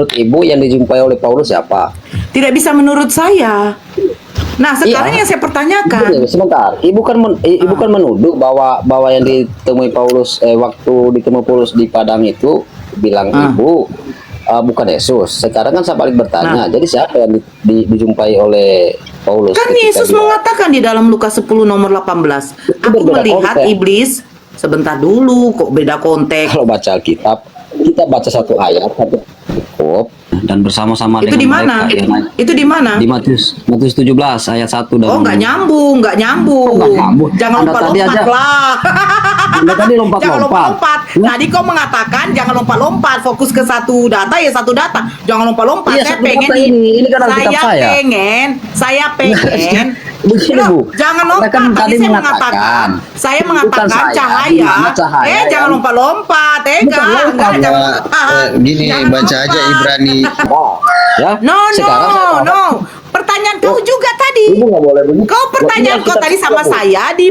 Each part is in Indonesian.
Menurut ibu yang dijumpai oleh Paulus siapa? Tidak bisa menurut saya. Nah, sekarang Iya. yang saya pertanyakan. Sebentar, ibu kan menuduh bahwa yang ditemui Paulus waktu ditemui Paulus di Padang itu bilang ibu bukan Yesus. Sekarang kan saya balik bertanya, jadi siapa yang dijumpai oleh Paulus Kan ketika Yesus dia mengatakan di dalam Lukas 10 nomor 18, aku berbeda melihat konteks. iblis. Sebentar dulu, kok beda konteks. Kalau baca Alkitab, kita baca satu ayat, satu cukup dan bersama-sama Itu di dengan mana? mereka yang Itu di mana? di Matius 17 ayat 1 dan Oh, nggak nyambung, nggak nyambung. nggak nyambung. Jangan Anda tadi lompat-lompat aja lah. Anda tadi Jangan lompat-lompat. lompat-lompat. Tadi kau mengatakan jangan lompat-lompat, fokus ke satu data ya satu data. Jangan lompat-lompat. Iya, Saya satu pengen data ini kan Alkitab saya saya. saya pengen. Begini, Bu. Jangan Anda lompat. kan Tadi tadi saya mengatakan, saya bukan mengatakan saya, cahaya. di mana cahaya Jangan yang- lompat-lompat. Bukan lompat, jangan. Gini, Jangan baca aja lompat. Ibrani. Ya. No, Sekarang saya no. Pertanyaan kau juga tadi. Ibu nggak boleh begitu. Kau pertanyaan Iya, kau kita tadi sama Bu. saya di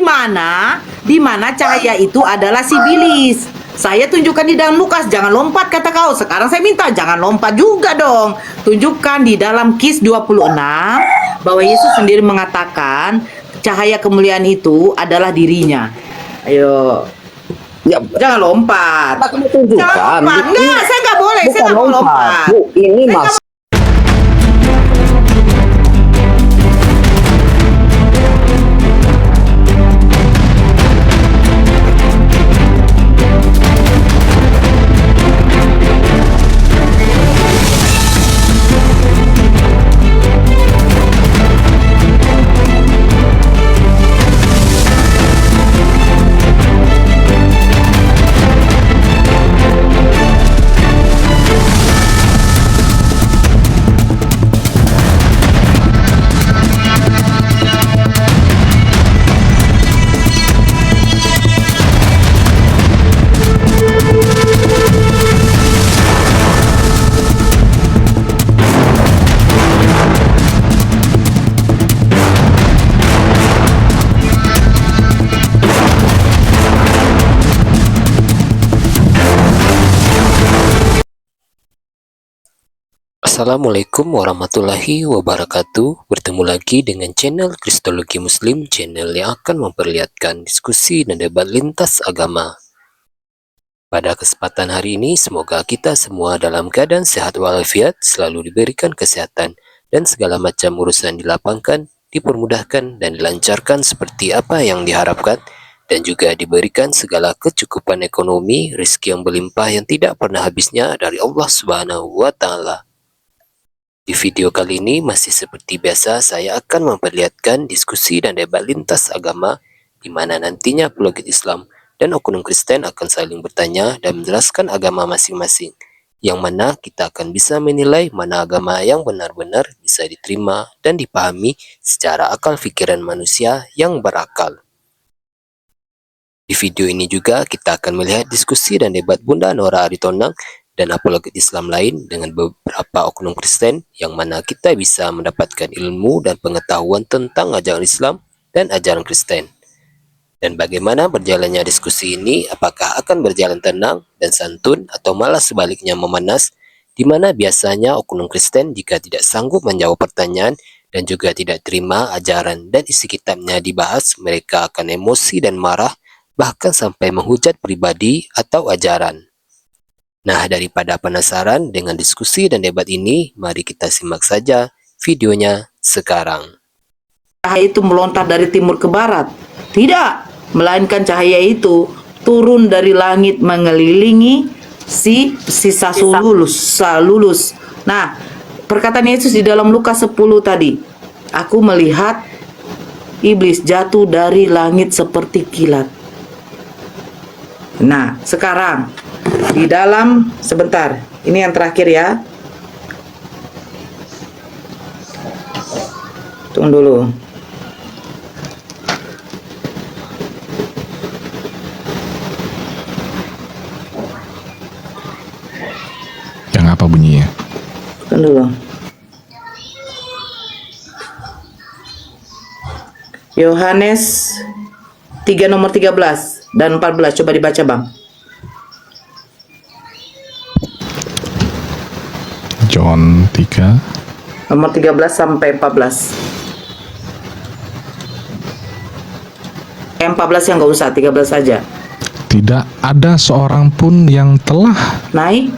mana cahaya itu adalah sibilis. Saya tunjukkan di dalam Lukas, jangan lompat kata kau. Sekarang saya minta jangan lompat juga dong. Tunjukkan di dalam Kis 26 bahwa Yesus sendiri mengatakan cahaya kemuliaan itu adalah dirinya. Ayo, Ya, jangan lompat. aku mau tunjukkan. Jangan lompat. Enggak, saya nggak boleh. Saya Bukan nggak mau lompat. Bu, ini Saya mas. Assalamualaikum warahmatullahi wabarakatuh. Bertemu lagi dengan channel Kristologi Muslim, channel yang akan memperlihatkan diskusi dan debat lintas agama. Pada kesempatan hari ini, semoga kita semua dalam keadaan sehat walafiat, selalu diberikan kesehatan, dan segala macam urusan dilapangkan, dipermudahkan, dan dilancarkan seperti apa yang diharapkan, dan juga diberikan segala kecukupan ekonomi, rezeki yang berlimpah yang tidak pernah habisnya dari Allah Subhanahu wa Ta'ala. Di video kali ini masih seperti biasa saya akan memperlihatkan diskusi dan debat lintas agama di mana nantinya apologet Islam dan oknum Kristen akan saling bertanya dan menjelaskan agama masing-masing, yang mana kita akan bisa menilai mana agama yang benar-benar bisa diterima dan dipahami secara akal pikiran manusia yang berakal. Di video ini juga kita akan melihat diskusi dan debat Bunda Nora Aritonang dan apologet Islam lain dengan beberapa oknum Kristen, yang mana kita bisa mendapatkan ilmu dan pengetahuan tentang ajaran Islam dan ajaran Kristen. Dan bagaimana berjalannya diskusi ini, apakah akan berjalan tenang dan santun atau malah sebaliknya memanas, di mana biasanya oknum Kristen jika tidak sanggup menjawab pertanyaan dan juga tidak terima ajaran dan isi kitabnya dibahas, mereka akan emosi dan marah, bahkan sampai menghujat pribadi atau ajaran. Nah, daripada penasaran dengan diskusi dan debat ini, mari kita simak saja videonya sekarang. Cahaya itu melontar dari timur ke barat. Tidak, melainkan cahaya itu turun dari langit mengelilingi sisa lulus. Nah, perkataan Yesus di dalam Lukas 10 tadi, aku melihat iblis jatuh dari langit seperti kilat. Nah, sekarang di dalam, sebentar, ini yang terakhir ya. Tunggu dulu. Yang apa bunyinya? Tunggu dulu. Yohanes 3 nomor 13 dan 14, coba dibaca Bang. John 3 nomor 13 sampai 14. 14 yang nggak usah, 13 saja. Tidak ada seorang pun yang telah Naik.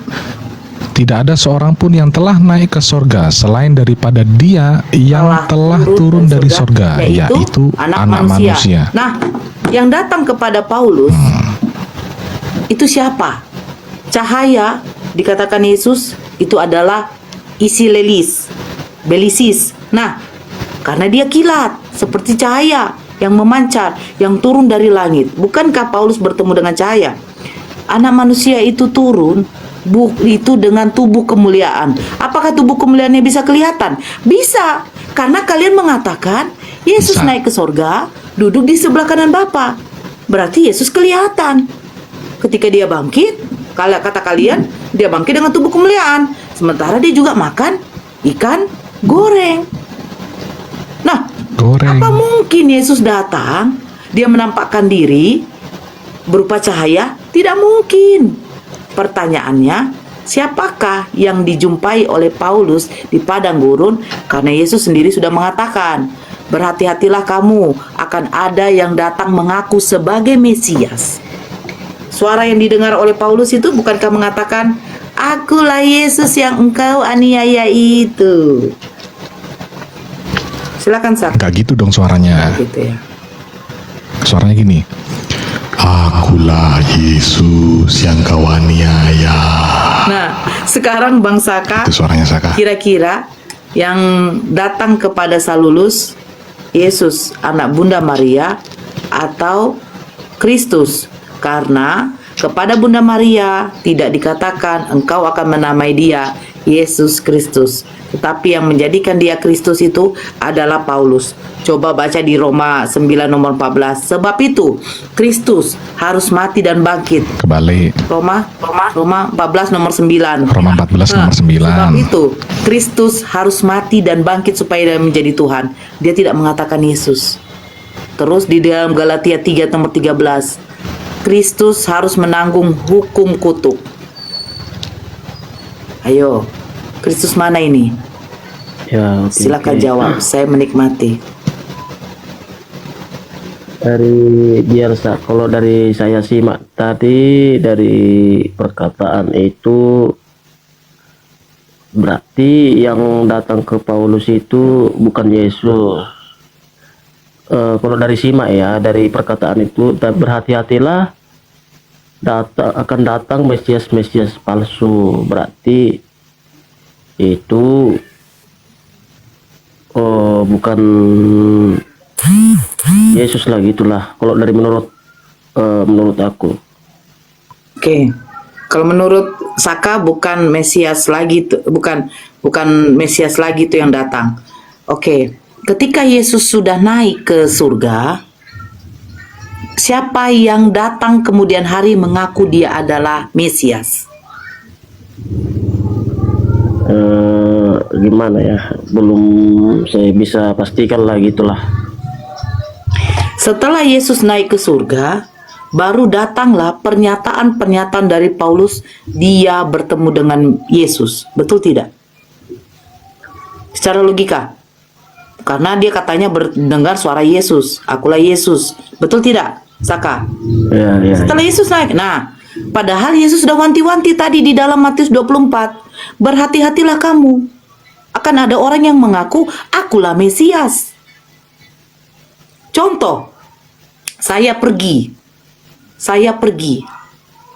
Tidak ada seorang pun yang telah naik ke sorga selain daripada Dia yang telah turun dari sorga, yaitu Anak Manusia. Nah, yang datang kepada Paulus itu siapa? Cahaya, dikatakan Yesus itu adalah isi belisis. Nah, karena dia kilat seperti cahaya yang memancar, yang turun dari langit. Bukankah Paulus bertemu dengan cahaya? Anak Manusia itu turun itu dengan tubuh kemuliaan. Apakah tubuh kemuliaannya bisa kelihatan? Bisa, karena kalian mengatakan Yesus Bisa. naik ke sorga, duduk di sebelah kanan Bapa. Berarti Yesus kelihatan. Ketika dia bangkit, kata kalian, dia bangkit dengan tubuh kemuliaan. Sementara dia juga makan ikan goreng. Nah, apa mungkin Yesus datang, dia menampakkan diri berupa cahaya? Tidak mungkin. Pertanyaannya, siapakah yang dijumpai oleh Paulus di padang gurun? Karena Yesus sendiri sudah mengatakan, berhati-hatilah kamu, akan ada yang datang mengaku sebagai Mesias. Suara yang didengar oleh Paulus itu bukankah mengatakan, akulah Yesus yang engkau aniaya itu? Silakan, Sak. Gak gitu dong suaranya. Gitu ya. Suaranya gini. Akulah Yesus yang kau aniaya. Nah, sekarang Bang Saka, Itu suaranya Saka. kira-kira yang datang kepada Saulus, Yesus, anak Bunda Maria, atau Kristus? Karena kepada Bunda Maria tidak dikatakan engkau akan menamai dia Yesus Kristus, tetapi yang menjadikan dia Kristus itu adalah Paulus. Coba baca di Roma 9 nomor 14. Sebab itu Kristus harus mati dan bangkit. Kebalik. Roma 14 nomor 9. Roma 14 nomor 9. Sebab itu Kristus harus mati dan bangkit supaya dia menjadi Tuhan. Dia tidak mengatakan Yesus. Terus di dalam Galatia 3 nomor 13, Kristus harus menanggung hukum kutuk. Ayo, Kristus mana ini? Ya, Silakan jawab, saya menikmati. Kalau dari saya simak tadi dari perkataan itu berarti yang datang ke Paulus itu bukan Yesus. Kalau dari simak ya, dari perkataan itu, berhati-hatilah akan datang Mesias palsu. Berarti itu bukan Yesus lah, gitulah kalau dari menurut aku. Oke. Kalau menurut Saka bukan Mesias lagi bukan Mesias lagi itu yang datang. Oke. Ketika Yesus sudah naik ke surga, siapa yang datang kemudian hari mengaku dia adalah Mesias? Gimana ya, belum saya bisa pastikan lah, gitulah. Setelah Yesus naik ke surga, baru datanglah pernyataan-pernyataan dari Paulus, dia bertemu dengan Yesus. Betul tidak? Secara logika. Karena dia katanya mendengar suara Yesus. Akulah Yesus. Betul tidak, Saka? Ya. Setelah Yesus naik. Nah, padahal Yesus sudah wanti-wanti tadi di dalam Matius 24. Berhati-hatilah kamu. Akan ada orang yang mengaku, akulah Mesias. Contoh, saya pergi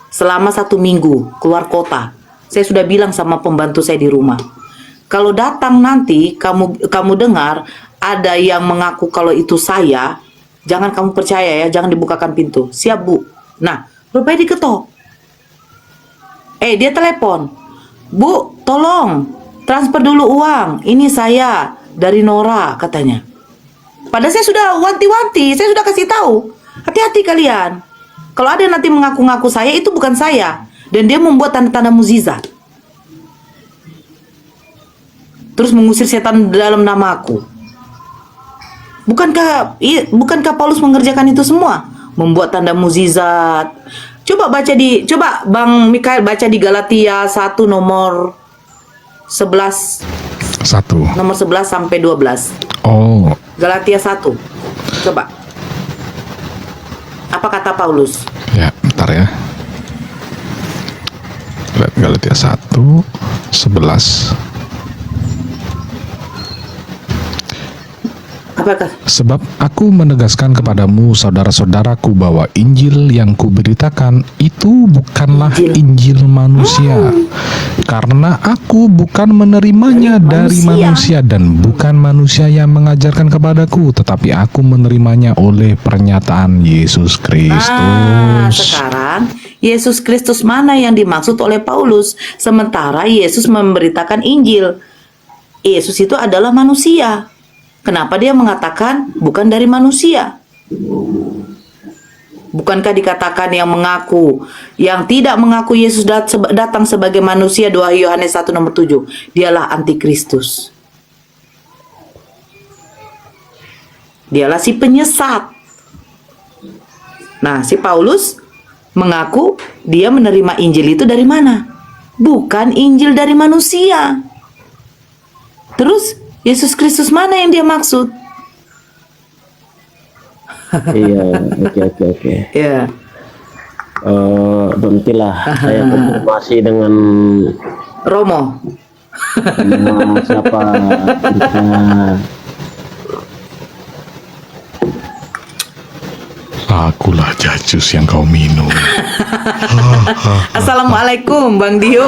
selama 1 minggu keluar kota. Saya sudah bilang sama pembantu saya di rumah, kalau datang nanti kamu dengar ada yang mengaku kalau itu saya, jangan kamu percaya ya, jangan dibukakan pintu. Siap, Bu. Nah, rupanya diketok. Dia telepon, Bu, tolong transfer dulu uang, ini saya dari Nora, katanya. Padahal saya sudah wanti-wanti, saya sudah kasih tahu, hati-hati kalian. Kalau ada nanti mengaku-ngaku saya, itu bukan saya. Dan dia membuat tanda-tanda mukjizat. Terus mengusir setan dalam namaku. Bukankah Paulus mengerjakan itu semua? Membuat tanda mukjizat. Coba Bang Mikael baca di Galatia 1 nomor 11, 1. nomor 11 sampai 12. Oh, Galatia 1. Coba. Apa kata Paulus? ya, bentar ya. Lihat Galatia 1, 11. Apakah? Sebab aku menegaskan kepadamu saudara-saudaraku bahwa Injil yang kuberitakan itu bukanlah Injil manusia. Karena aku bukan menerimanya dari manusia dan bukan manusia yang mengajarkan kepadaku, tetapi aku menerimanya oleh pernyataan Yesus Kristus. Sekarang Yesus Kristus mana yang dimaksud oleh Paulus? Sementara Yesus memberitakan Injil. Yesus itu adalah manusia. Kenapa dia mengatakan bukan dari manusia? Bukankah dikatakan yang tidak mengaku Yesus datang sebagai manusia, 2 Yohanes 1 nomor 7, dialah antikristus. Dialah si penyesat. Nah, si Paulus mengaku dia menerima Injil itu dari mana? Bukan Injil dari manusia. Terus Yesus Kristus mana yang dia maksud? Iya, oke. Ya. Nantilah saya konfirmasi dengan Romo. siapa bisa. Akulah jajus yang kau minum. Assalamualaikum Bang Dio.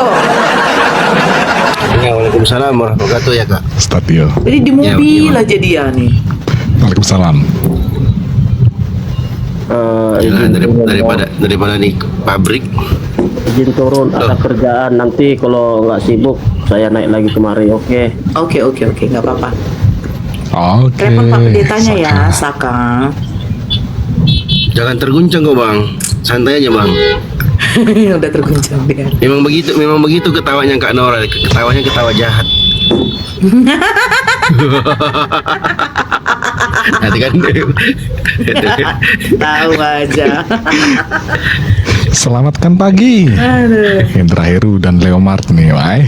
Ya, waalaikumsalam warahmatullahi wabarakatuh ya kak. Stadio. Jadi di mobil aja dia nih. Waalaikumsalam. Izin Daripada di pabrik. izin turun, ada kerjaan. Nanti kalau nggak sibuk saya naik lagi kemari. Oke. Oke, nggak apa-apa. Oke. Telepon Pak Pendetanya ya, Saka. Jangan terguncang kok bang. Santai aja bang. Udah terguncang dia. Memang begitu ketawanya Kak Nora. Ketawanya ketawa jahat. Nanti kan. Tahu aja. Selamatkan pagi. Hendra Heru dan Leomart nih, Wai.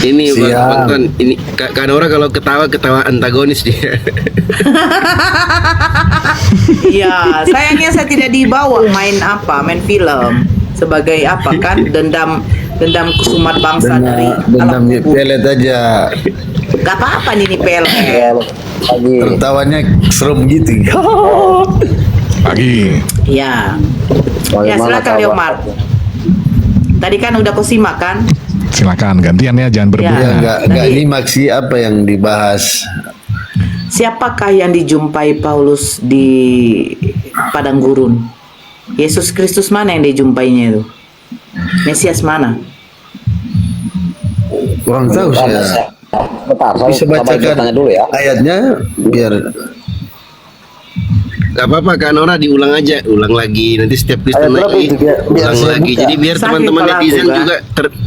Ini bang, kan ini Kak Nora kalau ketawa antagonis dia. Iya, sayangnya saya tidak dibawa main film sebagai apa kan dendam kusumat bangsa dari alam kubur. Pelet aja. Gak apa-apa nih pelet. Pagi. Tertawanya serem gitu. Pagi. Ya. Ya Bagaimana silakan kabar? Leomar. Tadi kan udah kau simak kan? Silakan gantian ya, jangan berebut. Ya. Enggak ini maksi apa yang dibahas. Siapakah yang dijumpai Paulus di padang gurun? Yesus Kristus mana yang dijumpainya itu? Mesias mana? Kurang tahu saya. Bentar, saya Bisa bacakan tanya dulu ya. ayatnya biar Gak apa-apa Kak Nora diulang aja, ulang lagi. Nanti setiap Kristen berapa lagi itu? Biar ulang saya lagi. buka. Jadi biar Sakit teman-teman kepala netizen aku, juga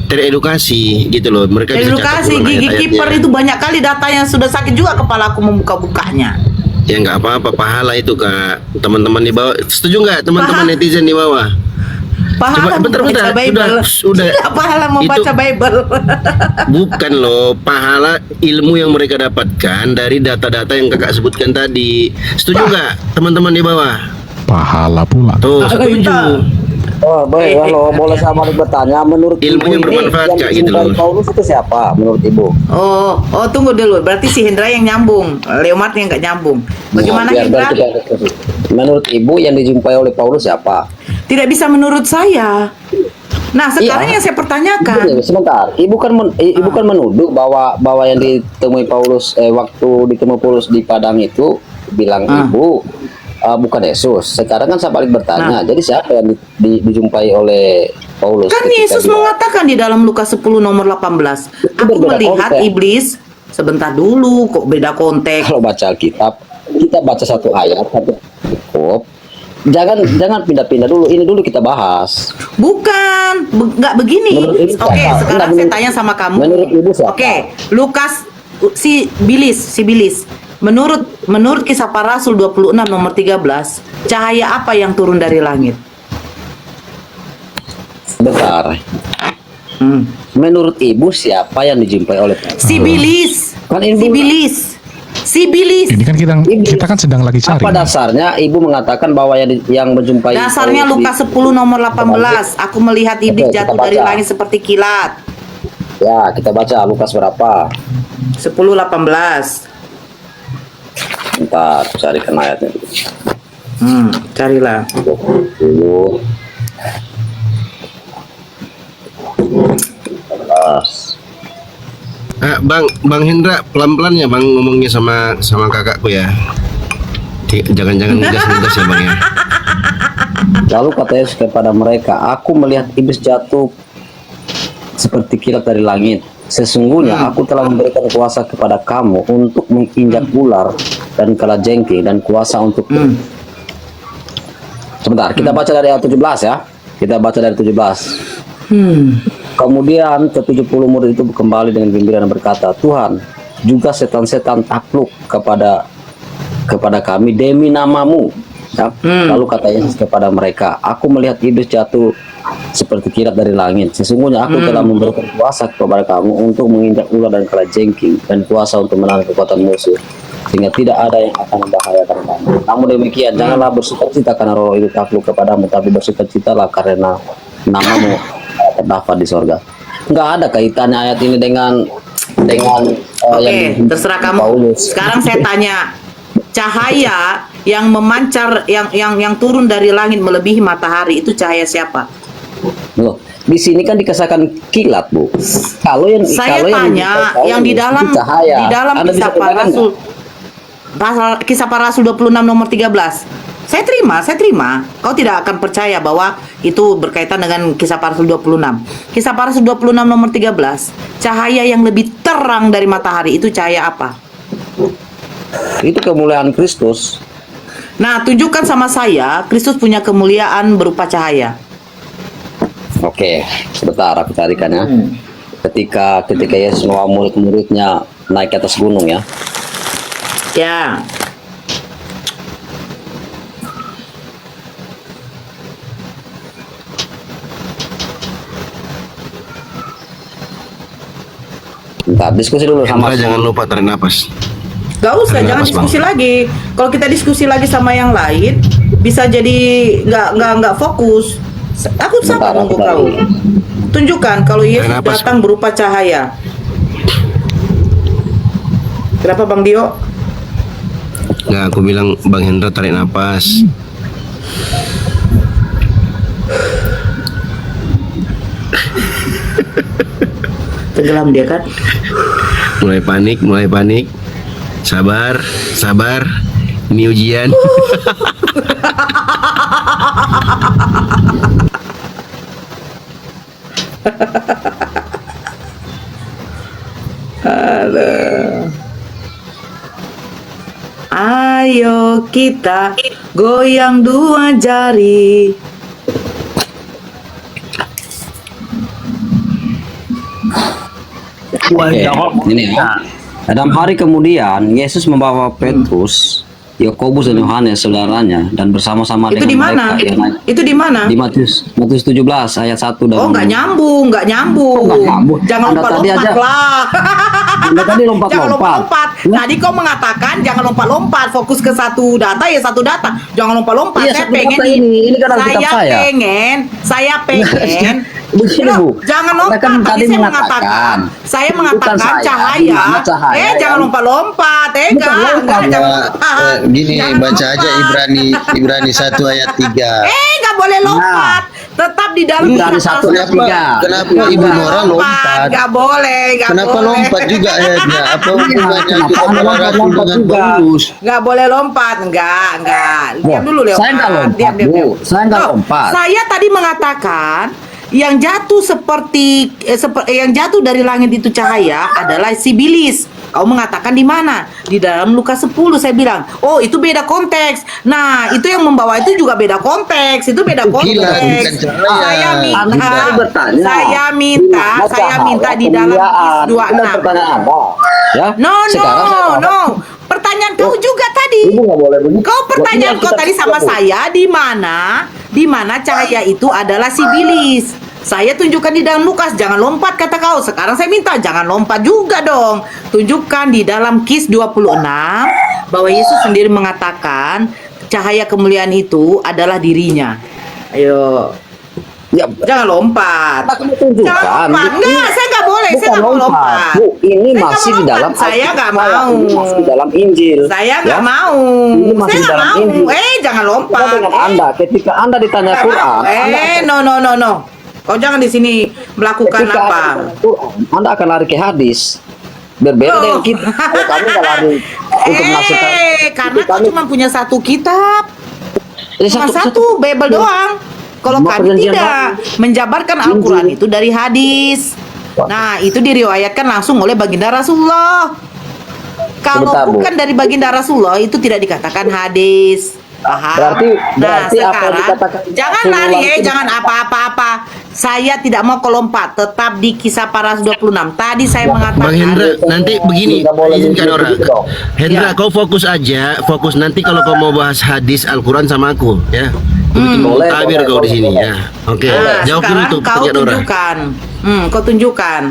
teredukasi gitu loh. Mereka bisa catat Edukasi ulang gigi ayat-ayatnya. kiper itu banyak kali data yang sudah sakit juga kepala aku membuka-bukanya. Ya nggak apa-apa, pahala itu Kak. Teman-teman di bawah, setuju nggak teman-teman Paham. netizen di bawah? Pahala Coba, bentar. membaca Bible. Sudah. Tidak pahala membaca Itu- Bible. Bukan loh, pahala ilmu yang mereka dapatkan dari data-data yang kakak sebutkan tadi. Setuju nggak teman-teman di bawah? Pahala pula. Tuh, setuju. Oh, baik, kalau boleh saya balik bertanya, menurut Ilmunya Ibu ini bermanfaat, yang Kak, gitu dijumpai loh. Paulus itu siapa menurut Ibu? Oh, tunggu dulu. Berarti si Hendra yang nyambung, Leomart yang nggak nyambung. Bagaimana Biar Hendra? kita menurut Ibu yang dijumpai oleh Paulus siapa? Tidak bisa menurut saya. Nah, sekarang Iya. yang saya pertanyakan. Ibu, sebentar, Ibu kan menuduh bahwa yang ditemui Paulus waktu ditemui Paulus di padang itu bilang Ibu bukan Yesus. Sekarang kan saya balik bertanya. Jadi siapa yang dijumpai oleh Paulus? Kan ketika Yesus dia- mengatakan di dalam Lukas 10 nomor 18, aku berbeda melihat konteks. iblis. Sebentar dulu, kok beda konteks. Kalau baca Alkitab, kita baca satu ayat satu cukup. Jangan pindah-pindah dulu. Ini dulu kita bahas. Bukan, nggak begini. Menurut Ibu Oke, siapa? sekarang Enggak, saya tanya sama kamu. menurut Ibu siapa? Oke, Lukas si Bilis. Menurut Kisah Para Rasul 26 nomor 13, cahaya apa yang turun dari langit? Bentar. Menurut ibu siapa yang dijumpai oleh Petrus? Sibilis. Kan ibu- Sibilis. Ini kan kita kan sedang lagi cari. Apa dasarnya ibu mengatakan bahwa yang menjumpai Dasarnya Paulus Lukas 10 nomor 18. Aku melihat iblis Oke, kita jatuh dari baca. langit seperti kilat. Ya, kita baca Lukas berapa? 10:18. Bentar, carikan ayatnya. Carilah. 20. 11. Bang Hendra, pelan-pelan ya Bang ngomongnya sama kakakku ya. Jangan ngegas-ngegas ya Bang ya. Lalu kata Yesus kepada mereka, aku melihat iblis jatuh seperti kilat dari langit. Sesungguhnya aku telah memberikan kuasa kepada kamu untuk menginjak ular dan kalajengking dan kuasa untuk Sebentar, kita baca dari ayat 17 ya. Kita baca dari 17. Kemudian ke-70 murid itu kembali dengan gembira dan berkata, Tuhan, juga setan-setan takluk kepada kami demi namamu. Ya. Lalu kata Yesus kepada mereka, aku melihat iblis jatuh seperti kilat dari langit. Sesungguhnya aku telah memberikan kuasa kepada kamu untuk menginjak ular dan kalajengking dan kuasa untuk menahan kekuatan musuh, sehingga tidak ada yang akan membahayakan kamu. Namun demikian, janganlah bersukacita karena roh itu takluk kepadamu, tapi bersukacitalah karena namamu terdapat di sorga. Nggak ada kaitannya ayat ini dengan Oke, terserah kamu. Paulus. Sekarang saya tanya, cahaya yang memancar, yang turun dari langit melebihi matahari itu cahaya siapa? Loh, di sini kan dikasahkan kilat, Bu. Kalau yang Saya kalau tanya yang di dalam itu cahaya. di dalam Anda bisa kisah para bedakan rasul, kisah para rasul 26 nomor 13. Saya terima. Kau tidak akan percaya bahwa itu berkaitan dengan kisah para rasul 26. Kisah para rasul 26 nomor 13. Cahaya yang lebih terang dari matahari itu cahaya apa? nggak? Itu kemuliaan Kristus. Nah, tunjukkan sama saya Kristus punya kemuliaan berupa cahaya. Oke, sebentar aku carikan ya. Ketika Yesus membawa murid-muridnya naik ke atas gunung ya. Ya. Bentar, diskusi dulu sama Hendra jangan lupa tarik napas. Gak usah, Tarik jangan napas, Bang. diskusi lagi. Kalau kita diskusi lagi sama yang lain, bisa jadi nggak fokus. Aku sabar Bentar, nunggu bentar. kau. Tunjukkan kalau Yesus Tarik napas. datang berupa cahaya. Kenapa Bang Dio? Nggak, aku bilang Bang Hendra tarik napas. Tenggelam dia kan? Mulai panik. Sabar. Ini ujian. Ayo kita goyang dua jari. Oke, ini ya. Dalam hari kemudian Yesus membawa Petrus, Yakobus dan Yohanes saudaranya dan bersama-sama Itu dengan di mana? mereka yang naik Itu di mana? di Matius 17 ayat 1 dan Oh, nggak nyambung. nggak nyambung. Jangan Anda tadi lompat-lompat aja- lah. Anda tadi lompat-lompat. Jangan lompat-lompat. Tadi kau mengatakan jangan lompat-lompat, fokus ke satu data ya satu data. Jangan lompat-lompat. Iya, Saya satu pengen data ini kan Alkitab saya. Saya pengen. Begini, Bu. Jangan Anda lompat. kan Tadi tadi saya mengatakan, saya bukan mengatakan saya, cahaya. di mana cahaya Jangan yang- lompat-lompat. Bukan Enggak, lompat, jangan. Gini Jangan baca aja lompat. Ibrani 1 ayat 3. Nggak boleh lompat. Tetap di dalam Ibrani kisah 1 ayat 3. Kenapa Nggak Ibu boleh Nora lompat? Nggak boleh. Kenapa boleh. lompat juga ayatnya? Apa hubungannya Kenapa kita Anda para rasul lompat-lompat dengan juga? Paulus? Nggak boleh lompat. Enggak. Diam dulu, Leopard. Saya nggak lompat, Diam. Bu. Saya nggak Loh, lompat. Saya tadi mengatakan yang jatuh yang jatuh dari langit itu cahaya adalah Sibilis. Kau mengatakan di mana? Di dalam Lukas 10 saya bilang. Oh, itu beda konteks. Nah, itu yang membawa itu juga beda konteks. Itu beda Kilat, konteks. bukan cahaya. Saya minta, Anda tadi bertanya. saya minta di dalam kemuliaan. Itu 26. pertanyaan Anda. Ya. No. Sekarang saya Pertanyaan kau juga tadi. Ibu nggak boleh begitu. Kau pertanyaan Iya, kau kita tadi sama tidak saya di mana cahaya itu adalah Sibilis. Saya tunjukkan di dalam Lukas, jangan lompat kata kau. Sekarang saya minta jangan lompat juga dong. Tunjukkan di dalam Kis 26 bahwa Yesus sendiri mengatakan cahaya kemuliaan itu adalah dirinya. Ayo. Ya, Jangan lompat. kamu tunjukkan. Jangan lompat. Enggak, saya nggak boleh. Saya nggak mau lompat. Bu, ini Saya masih nggak di mau dalam lompat. Saya nggak Alkitab, mau. ini masih di dalam Injil. Saya ya. nggak mau. Ini masih Saya di nggak dalam mau. Injil. Jangan Kita lompat. dengan Anda, ketika Anda ditanya Nggak Quran, mau. No. Kau jangan di sini melakukan ketika apa? Anda ditanya Quran, Anda akan lari ke hadis. Berbeda Loh. dengan kita. Kalau kami nggak lari untuk menghasilkan. Karena kau kami, cuma punya satu kitab. Jadi Cuma satu Bible doang. Kalau Semua kami perjanjian tidak menjabarkan Al-Quran itu dari hadis. Nah, itu diriwayatkan langsung oleh baginda Rasulullah. Kalau Sebentar, Bu. bukan dari baginda Rasulullah itu tidak dikatakan hadis. Paham? Berarti nah, apa yang sekarang dikatakan jangan Rasulullah lari, itu- jangan apa-apa. Saya tidak mau kau lompat, tetap di Kisah Para 26. Tadi saya mengatakan Bang Hendra, nanti begini, Nggak boleh izinkan begitu orang. dong. Hendra, Ya. kau fokus aja, fokus nanti kalau kau mau bahas hadis Al-Quran sama aku, ya. Boleh, Tabir boleh, kau di boleh, sini, boleh. ya. Oke, Nah, jawab dulu sekarang tuh kau pertanyaan orang. tunjukkan. Kau tunjukkan.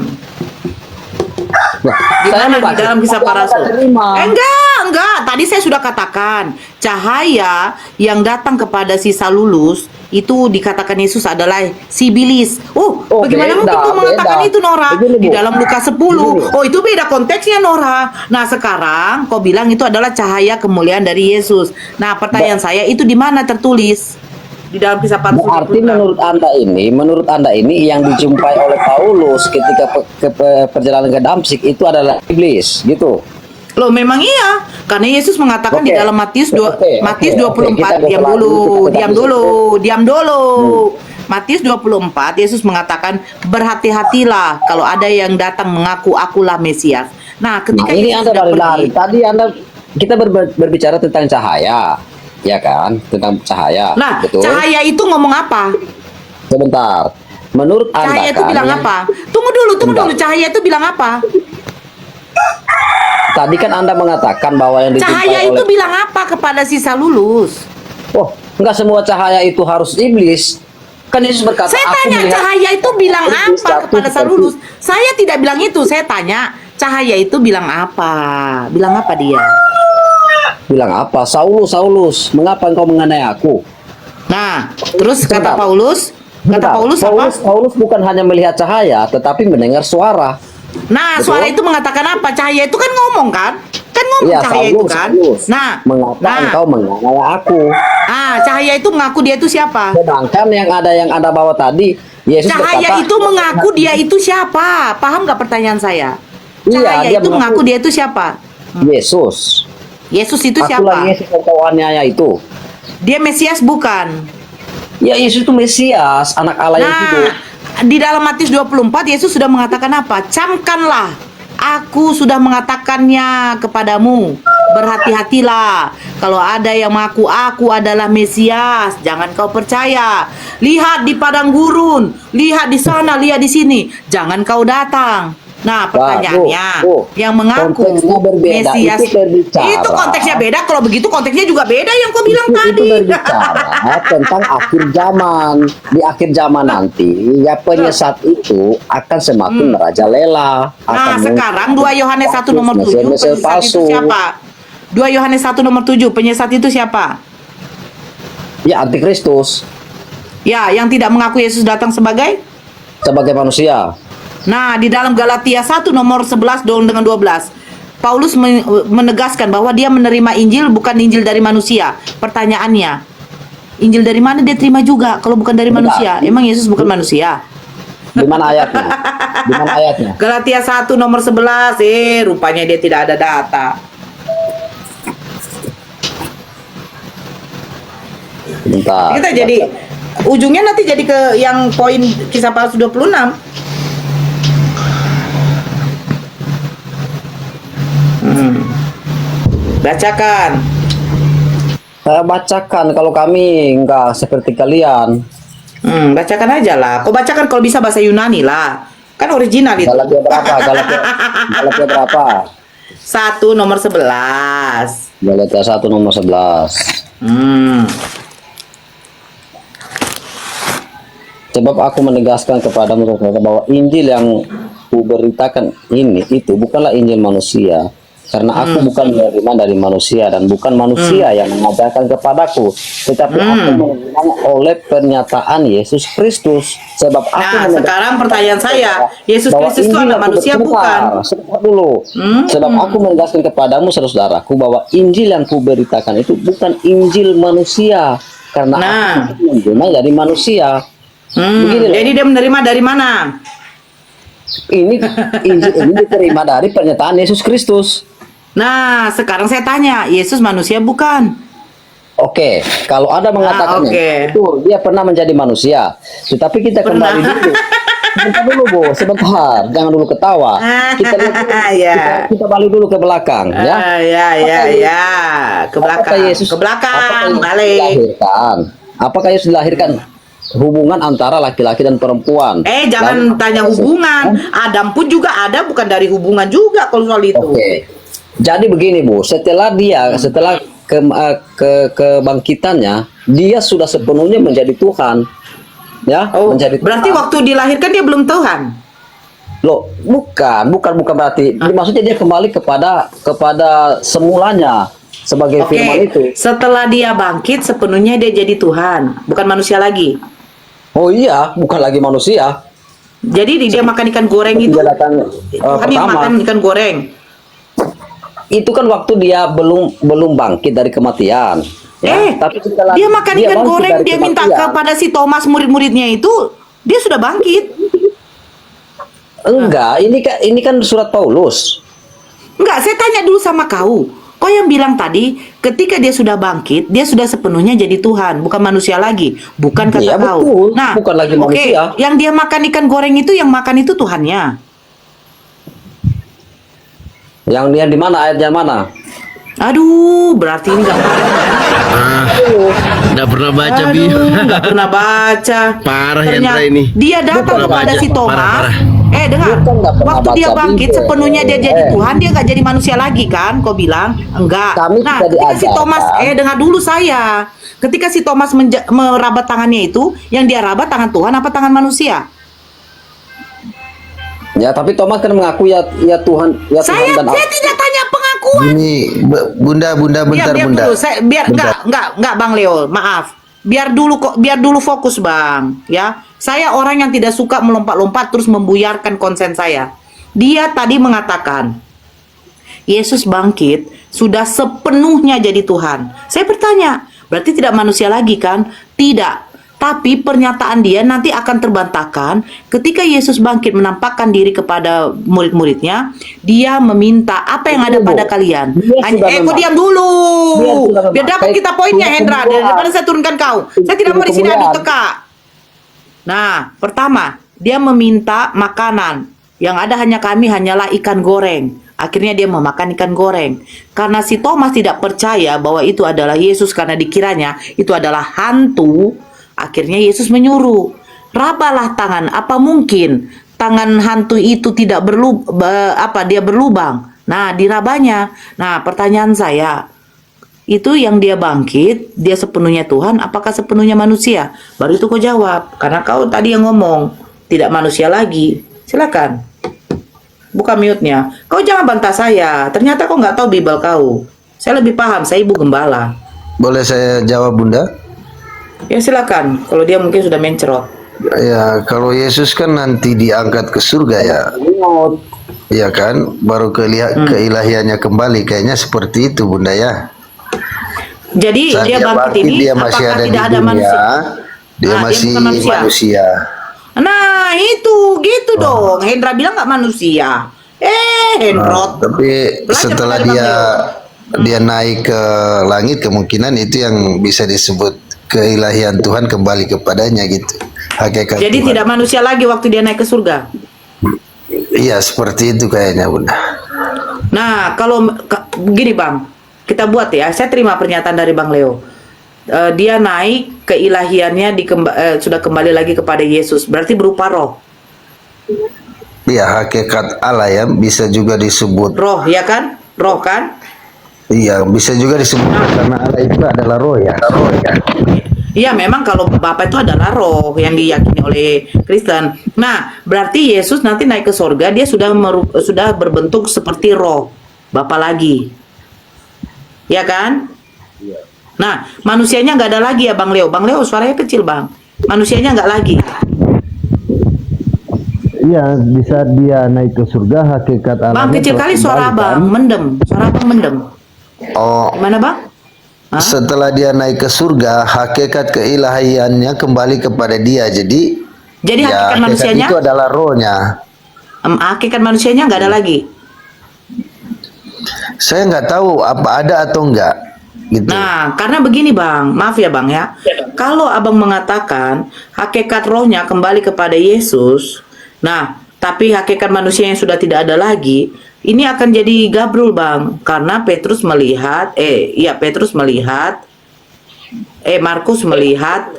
Nah, Di saya mana membaca. di dalam Kisah Para Saya Rasul? terima. Enggak. Tadi saya sudah katakan, cahaya yang datang kepada si Salulus itu dikatakan Yesus adalah Sibilis. Oh, Bagaimana beda, mungkin kau mengatakan beda. itu, Nora? Begini, Bu. Di dalam Lukas 10. Begini. Oh, itu beda konteksnya, Nora. Nah, sekarang kau bilang itu adalah cahaya kemuliaan dari Yesus. Nah, pertanyaan saya itu di mana tertulis? Di dalam Kisah Para Rasul. Berarti menurut anda ini yang dijumpai oleh Paulus ketika perjalanan ke Damsyik itu adalah iblis, gitu. Loh, memang iya. Karena Yesus mengatakan di Oke. dalam Matius Oke, Matius oke, 24, kita diam berperan dulu, dulu, kita diam bisa dulu, sebut. diam dulu. Matius 24, Yesus mengatakan, berhati-hatilah kalau ada yang datang mengaku akulah Mesias. Nah, ketika Nah, ini Yesus anda sudah lari-lari. pergi, Tadi anda kita berbicara tentang cahaya, ya kan? Tentang cahaya. nah, betul. cahaya itu ngomong apa? Sebentar. Menurut anda Cahaya itu kan, bilang yang- apa? Tunggu dulu. Bentar. Cahaya itu bilang apa? Tadi kan anda mengatakan bahwa yang dijumpai Cahaya itu oleh bilang apa kepada si Salulus? oh, enggak semua cahaya itu harus iblis. Kan Yesus berkata, Saya "Aku tanya melihat cahaya itu bilang iblis apa jatuh kepada seperti-" Salulus? Saya tidak bilang itu. Saya tanya cahaya itu bilang apa? Bilang apa dia? Bilang apa? Saulus, mengapa engkau mengenai aku? Nah, terus kata Sebentar. Paulus, Bentar, apa? Paulus bukan hanya melihat cahaya, tetapi mendengar suara. Nah, Betul. suara itu mengatakan apa? Cahaya itu kan ngomong kan? Kan ngomong Iya, cahaya itu kan? Saulus. Nah, Mengapa engkau mengenai aku? cahaya itu mengaku dia itu siapa? Sedangkan yang anda bawa tadi, Yesus Cahaya berkata, itu mengaku dia itu siapa? Paham nggak pertanyaan saya? Iya, Cahaya dia itu mengaku mengaku- dia itu siapa? Yesus. Yesus itu Akulah siapa? Yesus yang kau aniaya itu. Dia Mesias bukan? Ya Yesus itu Mesias, anak Allah yang hidup. Di dalam Matius 24 Yesus sudah mengatakan apa? Camkanlah, aku sudah mengatakannya kepadamu. Berhati-hatilah kalau ada yang mengaku aku adalah Mesias, jangan kau percaya. Lihat di padang gurun, lihat di sana, lihat di sini, jangan kau datang. Nah, pertanyaannya, Bu, yang mengaku konteksnya berbeda, Mesias itu berbicara. itu konteksnya beda. Kalau begitu konteksnya juga beda yang kau bilang Itu tadi. berbicara tentang akhir zaman. Di akhir zaman nanti, ya penyesat itu akan semakin merajalela. Nah, Akan sekarang muncul 2 Yohanes 1 nomor 7 mesin-mesin penyesat itu palsu. siapa? 2 Yohanes 1 nomor 7 penyesat itu siapa? Ya antikristus Ya, yang tidak mengaku Yesus datang sebagai. sebagai manusia. Nah, di dalam Galatia 1 nomor 11 dengan 12 Paulus menegaskan bahwa dia menerima Injil bukan Injil dari manusia. Pertanyaannya, Injil dari mana dia terima juga kalau bukan dari Bentar. manusia? Emang Yesus bukan manusia? Di mana ayatnya? Di mana ayatnya? Galatia 1 nomor 11 rupanya dia tidak ada data. Bentar. Kita jadi ujungnya nanti jadi ke yang poin Kisah Para Rasul 26. Bacakan. Saya bacakan kalau kami enggak seperti kalian. Bacakan aja lah. Kau bacakan kalau bisa bahasa Yunani lah. Kan original itu. Galatia berapa? Galatia berapa? 1 nomor 11. Galatia 1 nomor 11. Sebab aku menegaskan kepadamu bahwa Injil yang kuberitakan itu bukanlah Injil manusia. Karena aku bukan menerima dari manusia dan bukan manusia yang mengajarkan kepadaku, tetapi aku menerima oleh pernyataan Yesus Kristus. Sebab aku Nah, menegaskan sekarang pertanyaan saya, Yesus bahwa Kristus itu Injil anak yang manusia bukan? Sebentar dulu. Sebab aku menegaskan kepadamu saudaraku bahwa Injil yang kuberitakan itu bukan Injil manusia. Karena Nah. aku menerima dari manusia. Begini loh. Jadi dia menerima dari mana? Ini Injil ini diterima dari pernyataan Yesus Kristus. Nah, sekarang saya tanya, Yesus manusia bukan? Oke, kalau ada mengatakannya oke. itu dia pernah menjadi manusia. Tetapi kita kembali dulu. Sebentar dulu, Bu. Sebentar, jangan dulu ketawa. Kita lihat dulu, Ya. kita balik dulu ke belakang, ya. Ya. Ke belakang. Apakah Yesus Ke belakang, apakah Yesus balik. dilahirkan? Apakah Yesus dilahirkan hubungan antara laki-laki dan perempuan? Jangan Lalu- tanya hubungan. Adam pun juga ada, bukan dari hubungan juga kalau soal itu. Oke. Jadi begini, Bu, setelah kebangkitannya, dia sudah sepenuhnya menjadi Tuhan. Ya, Oh, menjadi berarti Tuhan. waktu dilahirkan dia belum Tuhan. Loh, bukan berarti. Maksudnya dia kembali kepada semulanya sebagai Oke, firman itu. setelah dia bangkit sepenuhnya dia jadi Tuhan, bukan manusia lagi. Oh iya, bukan lagi manusia. Jadi dia makan ikan goreng itu, Dia datang Tuhan yang pertama. makan ikan goreng. Itu kan waktu dia belum bangkit dari kematian. Ya, tapi setelah Dia makan ikan bangkit goreng, dari dia minta kematian, kepada si Thomas murid-muridnya itu, dia sudah bangkit. enggak, ini kan surat Paulus. Enggak, saya tanya dulu sama kau. Kau yang bilang tadi, ketika dia sudah bangkit, dia sudah sepenuhnya jadi Tuhan, bukan manusia lagi. Bukan kata Iya, kau. betul. Nah, Bukan lagi oke, manusia. yang dia makan ikan goreng itu, yang makan itu Tuhannya. Yang dia di mana, ayatnya mana? Aduh, berarti ini nggak Nggak pernah baca Bi. nggak pernah baca. Parah Ternyata Hendra ini. Dia datang Bukan kepada baca, si Thomas. parah. Dengar. Bukan nggak pernah Waktu dia baca bangkit Bible. sepenuhnya dia jadi Tuhan, dia nggak jadi manusia lagi kan? Kau bilang enggak. Kami Nah, tidak ketika si diajarkan. Thomas, dengar dulu saya. Ketika si Thomas merabat tangannya itu, yang dia rabat tangan Tuhan apa tangan manusia? Ya, tapi Thomas kan mengaku ya Tuhan, ya Tuhan Saya dan tidak tanya pengakuan. Ini Bunda bentar biar Bunda. dulu, enggak Bang Leo, maaf. Biar dulu fokus Bang, ya. Saya orang yang tidak suka melompat-lompat terus membuyarkan konsen saya. Dia tadi mengatakan Yesus bangkit sudah sepenuhnya jadi Tuhan. Saya bertanya, berarti tidak manusia lagi kan? Tidak. Tapi pernyataan dia nanti akan terbantahkan ketika Yesus bangkit menampakkan diri kepada murid-muridnya. Dia meminta apa yang ada pada kalian. Kau diam dulu. Biar dapat kita poinnya Hendra. Daripada saya turunkan kau. Saya tidak mau di sini adu teka. Nah, pertama, dia meminta makanan. Yang ada hanya kami hanyalah ikan goreng. Akhirnya dia memakan ikan goreng. Karena si Thomas tidak percaya bahwa itu adalah Yesus karena dikiranya itu adalah hantu. Akhirnya Yesus menyuruh, rabalah tangan. Apa mungkin tangan hantu itu tidak dia berlubang? Nah, dirabanya. Nah, pertanyaan saya, itu yang dia bangkit, dia sepenuhnya Tuhan, apakah sepenuhnya manusia? Baru itu kau jawab, karena kau tadi yang ngomong tidak manusia lagi. Silakan, buka mute-nya. Kau jangan bantah saya. Ternyata kau nggak tahu Bible kau. Saya lebih paham. Saya ibu gembala. Boleh saya jawab Bunda? Ya silakan. Kalau dia mungkin sudah mencerot. Ya, kalau Yesus kan nanti diangkat ke surga ya. Iya kan? Baru keilahiannya kembali. Kayaknya seperti itu Bunda ya. Jadi Saat dia bangkit ini dia masih apakah ada di tidak ada dunia, manusia? dia Dia masih bukan manusia. manusia. Nah itu gitu dong. Hendra bilang nggak manusia. Hendrot. Tapi Belajar setelah dari Bang dia naik ke langit, kemungkinan itu yang bisa disebut keilahian Tuhan kembali kepadanya gitu. Hakikat Jadi Tuhan. tidak manusia lagi waktu dia naik ke surga. Iya, seperti itu kayaknya Bunda. Nah kalau gini Bang, kita buat ya. Saya terima pernyataan dari Bang Leo. Dia naik keilahiannya sudah kembali lagi kepada Yesus. Berarti berupa roh. Iya, hakikat Allah ya, bisa juga disebut. Roh ya kan? Roh kan? Iya, bisa juga disebut karena Allah itu adalah roh ya. Roh ya. Iya, memang kalau Bapa itu adalah roh yang diyakini oleh Kristen. Nah, berarti Yesus nanti naik ke sorga, dia sudah berbentuk seperti roh Bapa lagi. Ya kan? Nah, manusianya nggak ada lagi ya Bang Leo. Bang Leo suaranya kecil Bang. Manusianya nggak lagi. Iya, bisa dia naik ke surga, hakikat Bang, Allahnya kecil telah kali suara kembali, Bang, kan? mendem. Suara Bang mendem. Oh, Gimana Bang? Hah? setelah dia naik ke surga, hakikat keilahiannya kembali kepada dia. Jadi Jadi ya, hakikat manusianya, itu adalah rohnya. hakikat manusianya nggak ada lagi. Saya nggak tahu apa ada atau enggak gitu. Nah, karena begini Bang, maaf ya Bang ya. Kalau Abang mengatakan hakikat rohnya kembali kepada Yesus, nah, tapi hakikat manusianya sudah tidak ada lagi, ini akan jadi gabrul Bang. Karena Markus melihat,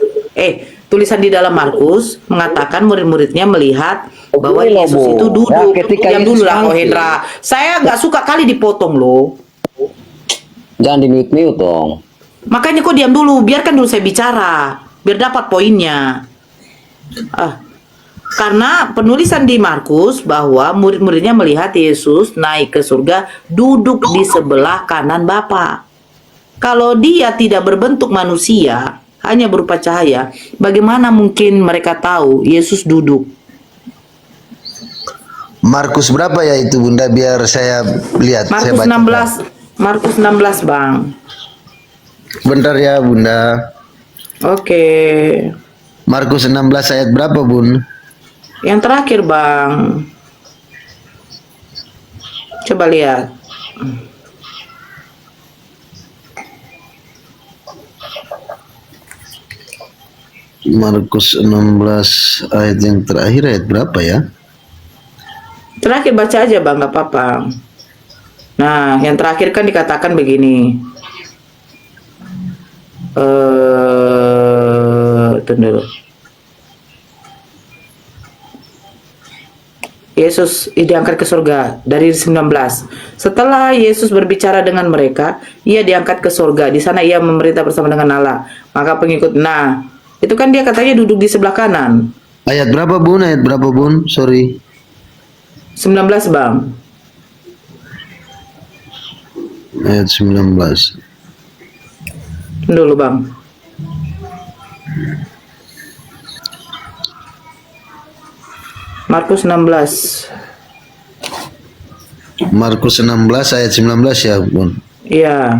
tulisan di dalam Markus mengatakan murid-muridnya melihat bahwa Begini loh, Yesus Bu. itu duduk. Ya, ketika Diam Yesus dulu lah, Ko bangkit. Hendra. Saya nggak suka kali dipotong loh. Jangan di mute dong. Makanya kok diam dulu, biarkan dulu saya bicara, biar dapat poinnya. Karena penulisan di Markus bahwa murid-muridnya melihat Yesus naik ke surga, duduk di sebelah kanan Bapa. Kalau dia tidak berbentuk manusia, hanya berupa cahaya, bagaimana mungkin mereka tahu Yesus duduk? Markus berapa ya itu Bunda, biar saya lihat, saya Markus baca. 16, Markus 16 Bang. Bentar ya Bunda. Oke. Markus 16 ayat berapa Bun? Yang terakhir Bang. Coba lihat. Markus 16 ayat yang terakhir, ayat berapa ya? Terakhir baca aja Bang, nggak apa-apa. Nah, yang terakhir kan dikatakan begini. Tunggu dulu. Yesus diangkat ke surga dari 19. Setelah Yesus berbicara dengan mereka, ia diangkat ke surga. Di sana ia memerintah bersama dengan Allah. Maka pengikut, nah, itu kan dia katanya duduk di sebelah kanan. Ayat berapa Bun? Ayat berapa Bun? Sorry. 19 Bang. Ayat 19. Dulu Bang. Markus 16. Markus 16 ayat 19 ya Bun. Iya.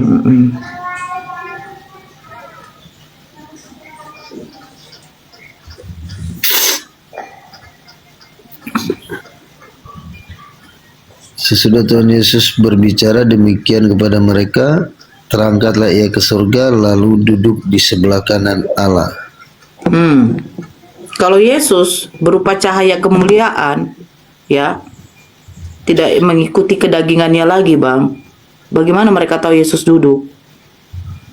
Sesudah Tuhan Yesus berbicara demikian kepada mereka, terangkatlah ia ke surga lalu duduk di sebelah kanan Allah. Kalau Yesus berupa cahaya kemuliaan, ya, tidak mengikuti kedagingannya lagi, Bang. Bagaimana mereka tahu Yesus duduk?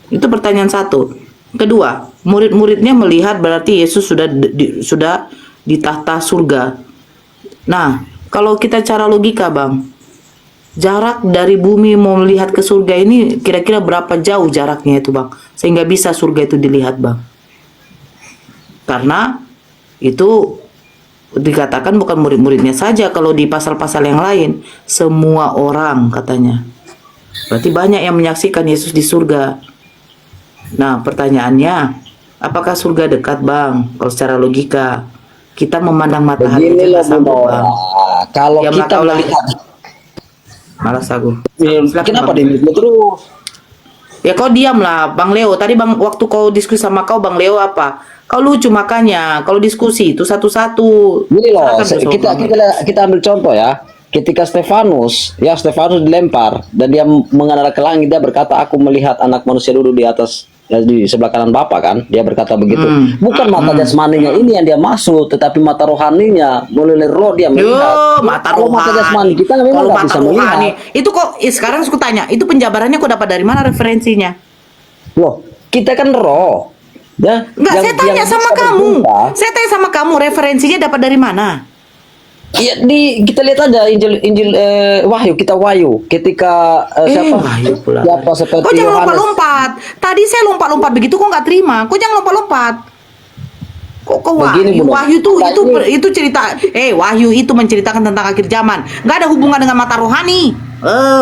Itu pertanyaan satu. Kedua, murid-muridnya melihat berarti Yesus sudah di tahta surga. Nah, kalau kita cara logika, Bang, jarak dari bumi mau melihat ke surga ini kira-kira berapa jauh jaraknya itu, Bang? Sehingga bisa surga itu dilihat, Bang. Karena itu dikatakan bukan murid-muridnya saja, kalau di pasal-pasal yang lain semua orang katanya. Berarti banyak yang menyaksikan Yesus di surga. Nah, pertanyaannya, apakah surga dekat, Bang? Kalau secara logika kita memandang matahari Begini aja loh nggak sanggup, Bunda. Bang. Kalau Ya, kita maka melihat, malas aku. kenapa di mute terus? Ya kau diam lah, Bang Leo. Tadi Bang, waktu kau diskusi sama kau, Bang Leo apa? Kau lucu makanya. Kalau diskusi itu satu-satu. Gini loh, Silakan, kita ambil contoh ya. Ketika Stefanus dilempar dan dia mengarah ke langit, dia berkata, aku melihat anak manusia duduk di atas, ya, di sebelah kanan Bapa kan. Dia berkata begitu. Bukan mata jasmaninya ini yang dia maksud, tetapi mata rohaninya, melalui roh dia melihat. Yo, mata Kalau mata jasmani rohani. kita memang Kalau nggak mata bisa rohani, melihat. itu kok sekarang aku tanya, itu penjabarannya kok dapat dari mana referensinya? Loh, kita kan roh. Ya, Enggak, saya tanya sama bisa kamu. berjumpa. Saya tanya sama kamu, referensinya dapat dari mana? Iya, kita lihat aja Injil Wahyu, kita Wahyu ketika siapa? Wahyu pula. Siapa seperti Kok jangan Yohanes. lompat-lompat. Tadi saya lompat-lompat begitu kok nggak terima. Kok jangan lompat-lompat. Kok Begini, Wahyu, Bunda. Wahyu tuh Nah, itu cerita. Wahyu itu menceritakan tentang akhir zaman. Nggak ada hubungan dengan mata rohani.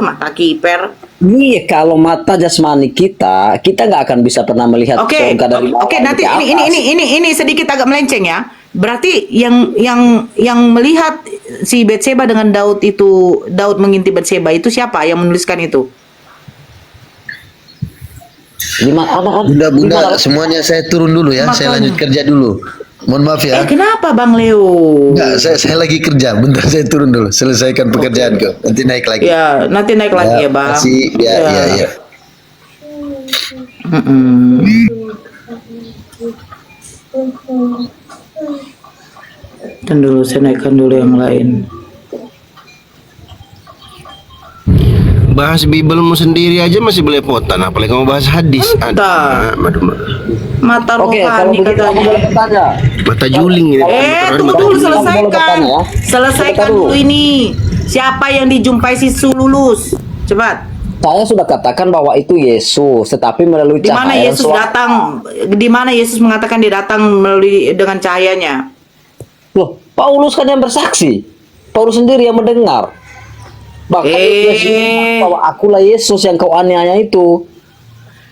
Mata kiper. Iya, kalau mata jasmani kita nggak akan bisa pernah melihat Oke, surga dari bawah oke. Nanti ke atas. ini sedikit agak melenceng ya. Berarti yang melihat si Batseba dengan Daud mengintip Batseba itu siapa yang menuliskan itu? Bunda, semuanya saya turun dulu ya. Saya Makanya. lanjut kerja dulu. Mohon maaf ya. Kenapa Bang Leo? Enggak, saya lagi kerja. Bentar saya turun dulu. Selesaikan pekerjaan kau. Nanti naik lagi. Ya, nanti naik lagi ya, Bang. Masih, ya. Dan dulu saya naikkan dulu yang lain. Bahas Bibelmu sendiri aja masih belepotan, apalagi kamu bahas hadis. Mata. Aduh. Mata Oke, kalau rohani begitu aku katanya. boleh bertanya. Mata juling ini. Tunggu dulu, Boleh selesaikan. bertanya ya? Selesaikan Sebentar dulu ini. Siapa yang dijumpai si Sululus? Cepat. Saya sudah katakan bahwa itu Yesus, tetapi melalui Di mana cahaya Yesus suara. datang? Di mana Yesus mengatakan dia datang melalui dengan cahayanya? Loh, Paulus kan yang bersaksi. Paulus sendiri yang mendengar. Bahkan Yesus bilang bahwa akulah Yesus yang kau aniaya itu.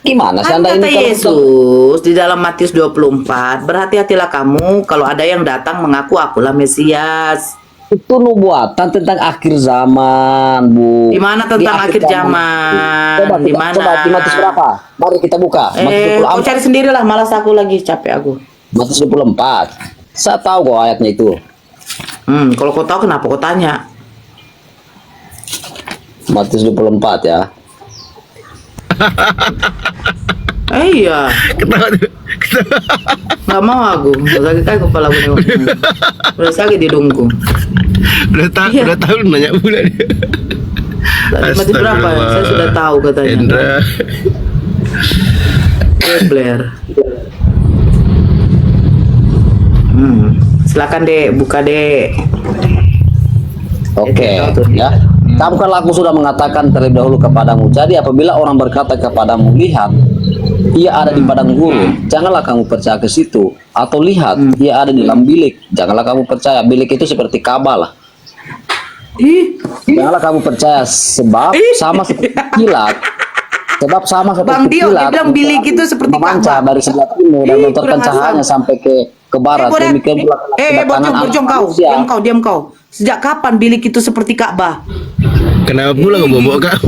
Gimana sih Kan Anda kata ini kalau Yesus di dalam Matius 24, berhati-hatilah kamu kalau ada yang datang mengaku akulah Mesias. itu nubuatan tentang akhir zaman, Bu. Di mana tentang Di akhir zaman? Coba, Di mana? Coba di Matius berapa? Mari kita buka. Matius Kau 24. cari sendirilah, malas aku lagi, capek aku. Matius 24. Saya tahu kok ayatnya itu. Kalau kau tahu kenapa kau tanya? Matius 24 ya. Iya, Ketawa tuh. nggak mau aku. Udah sakit kan kepala aku nih. Udah sakit hidungku. Iya. Udah tahu nanya pula dia. Mati berapa? Astagfirullah. Saya sudah tahu katanya. Hendra. Blair. Silakan dek, buka dek. Oke, ya. Bukanlah aku sudah mengatakan terlebih dahulu kepadamu. Jadi apabila orang berkata kepadamu, lihat, ia ada di padang gurun, janganlah kamu percaya ke situ. Atau lihat, ia ada di dalam bilik, janganlah kamu percaya. Bilik itu seperti Ka'bah lah. Janganlah kamu percaya, sebab sama seperti kilat. Sebab sama Bang seperti Dio, dia kilat. bilang bilik itu seperti memancar Ka'bah. dari sebelah timur dan menontarkan kurang cahayanya asam. sampai ke barat. Bodak. Demikian pula kedatangan Bocong Anak kau, Manusia. diam kau. Sejak kapan bilik itu seperti Ka'bah? Kenapa pula kau bawa kau?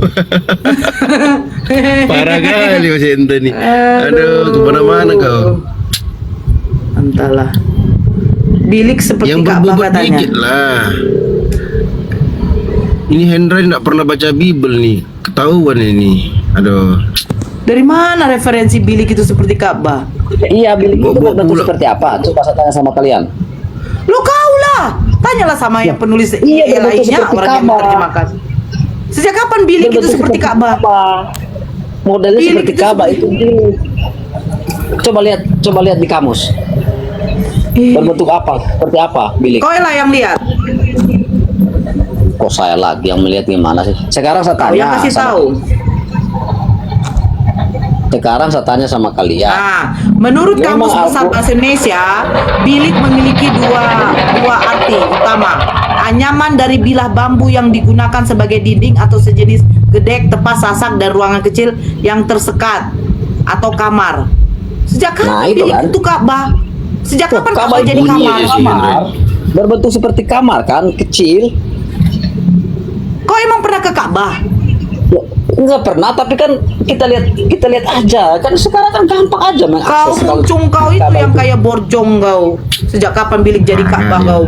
Parah kali Mas Hendra nih. Aduh, kemana-mana kau. Entahlah. Bilik seperti Yang Ka'bah berbobot katanya. dikit lah. Ini Hendra tidak pernah baca Bible nih. Ketahuan ini. Aduh. Dari mana referensi bilik itu seperti Ka'bah? Iya, bilik itu Bawa berbentuk pula. seperti apa? Coba saya tanya sama kalian. Lo kau lah. Tanyalah sama yang penulis iya, berbentuk lainnya, seperti orang yang Ka'bah. menerjemahkan. Sejak kapan bilik itu Berbentuk seperti Ka'bah? Modelnya Bilik seperti itu Ka'bah itu. Coba lihat di kamus. Berbentuk apa? Seperti apa bilik? Kau lah yang lihat. Kok saya lagi yang melihat gimana sih? Sekarang saya Kau tanya. yang kasih sama- tahu. Sekarang saya tanya sama kalian. Nah, menurut Memang Kamus Besar aku- Bahasa Indonesia, bilik memiliki dua arti utama. Anyaman dari bilah bambu yang digunakan sebagai dinding atau sejenis gedek, tepas, sasak, dan ruangan kecil yang tersekat atau kamar. Sejak Nah, kapan itu bilik kan. itu Ka'bah? Sejak Tuh, kapan Ka'bah Ka'bah jadi bunyi kamar? aja sih, Hendra. Berbentuk seperti kamar kan, kecil. Kau emang pernah ke Ka'bah? Loh, enggak pernah, tapi kan kita lihat aja. Kan sekarang kan gampang aja Kau mengakses kalau- muncung kau itu Ka'bah yang itu. kayak borjong kau. Sejak kapan bilik jadi Ka'bah kau?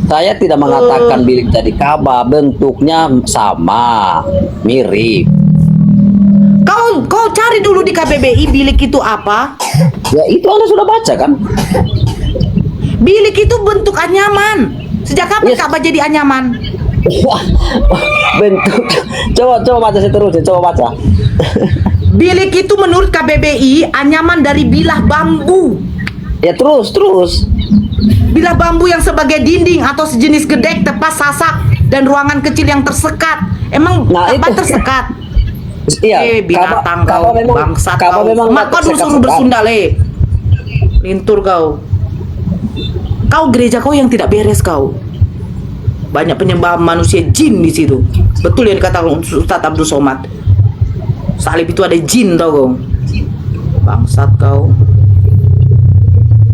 Saya tidak mengatakan bilik jadi Ka'bah, bentuknya sama, mirip. Kau cari dulu di KBBI bilik itu apa? Ya itu Anda sudah baca kan? Bilik itu bentuk anyaman. Sejak kapan Yes. Ka'bah jadi anyaman? Wah, bentuk. Coba baca saya terus, coba baca. Bilik itu menurut KBBI anyaman dari bilah bambu. Ya terus. Bila bambu yang sebagai dinding atau sejenis gedek, tepas, sasak, dan ruangan kecil yang tersekat. Emang Nah, apa itu. tersekat? Iya, Binatang Kaba kau, memang, bangsat Kaba kau. memang Mak kau dulu suruh bersunda le. Lintur kau. Kau gereja kau yang tidak beres kau. Banyak penyembah manusia jin di situ. Betul yang dikatakan Ustaz Abdul Somad. Salib itu ada jin tau kau. Bangsat kau.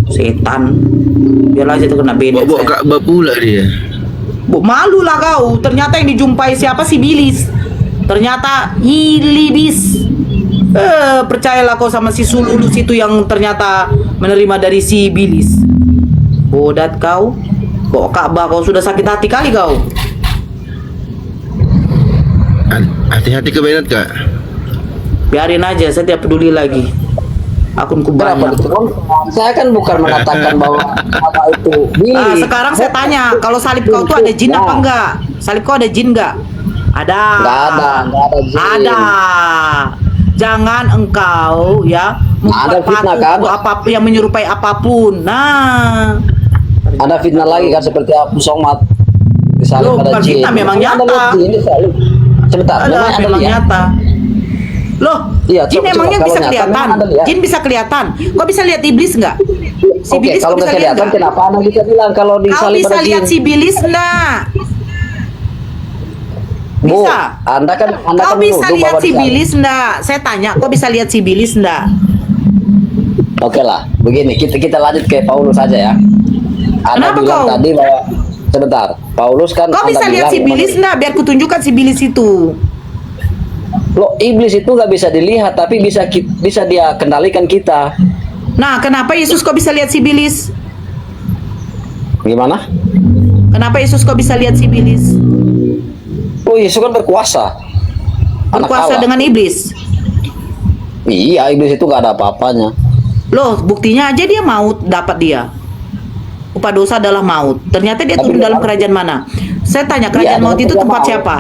Setan. Biarlah aja tuh kena bedes. Bawa Ka'bah pula dia. Malu lah kau. Ternyata yang dijumpai siapa sih Bilis. Ternyata Ilibis. Percayalah kau sama si Sululus itu yang ternyata menerima dari si Bilis. Bodat kau. Kok Ka'bah kau sudah sakit hati kali kau. Hati-hati ke Benat, Kak. Biarin aja, saya tidak peduli lagi. Akunku Kenapa banyak. diturun? Saya kan bukan mengatakan bahwa apa itu Billy. Sekarang saya tanya, kalau salib kau tuh ada jin apa enggak? Salib kau ada jin enggak? Ada. Nggak ada jin. Ada. Jangan engkau ya Ada membuat fitnah, patung kan? apapun yang menyerupai apapun. Nah, Ada fitnah lagi kan seperti Abu Somad disalib Loh, pada bukan jin. fitnah, memang Anda nyata. lihat jin disalib. Sebentar, ada memang Anda memang lihat. nyata. Loh, Iya, jin coba emangnya kalau bisa nyata, kelihatan. memang Anda lihat. Jin bisa kelihatan. Kok bisa lihat iblis enggak? Si Oke, Bilis kalau kok bisa nggak lihat kelihatan, enggak? kenapa Anda bisa bilang kalau Kau disalib bisa pada lihat jin? si Bilis enggak? Bu, Bisa. Anda kan Kau bisa menuduh lihat bahwa si disalib. Bilis enggak? Saya tanya, kau bisa lihat si Bilis enggak? Oke lah, begini kita lanjut ke Paulus saja ya. Anda Kenapa bilang kau? tadi bahwa sebentar, Paulus kan Kau Anda bisa lihat bilang si Bilis enggak? Biar kutunjukkan si Bilis itu. Loh, iblis itu nggak bisa dilihat tapi bisa dia kendalikan kita. Nah, kenapa Yesus kok bisa lihat si Bilis? Gimana? Kenapa Yesus kok bisa lihat si Bilis? Oh, Yesus kan berkuasa. Anak Berkuasa Allah. dengan iblis. Iya, iblis itu nggak ada apa-apanya. Loh, buktinya aja dia maut dapat dia. Upah dosa adalah maut. Ternyata dia Tapi turun dia dalam maut. kerajaan mana? Saya tanya, Iya, kerajaan maut dalam itu kerajaan tempat maut. siapa?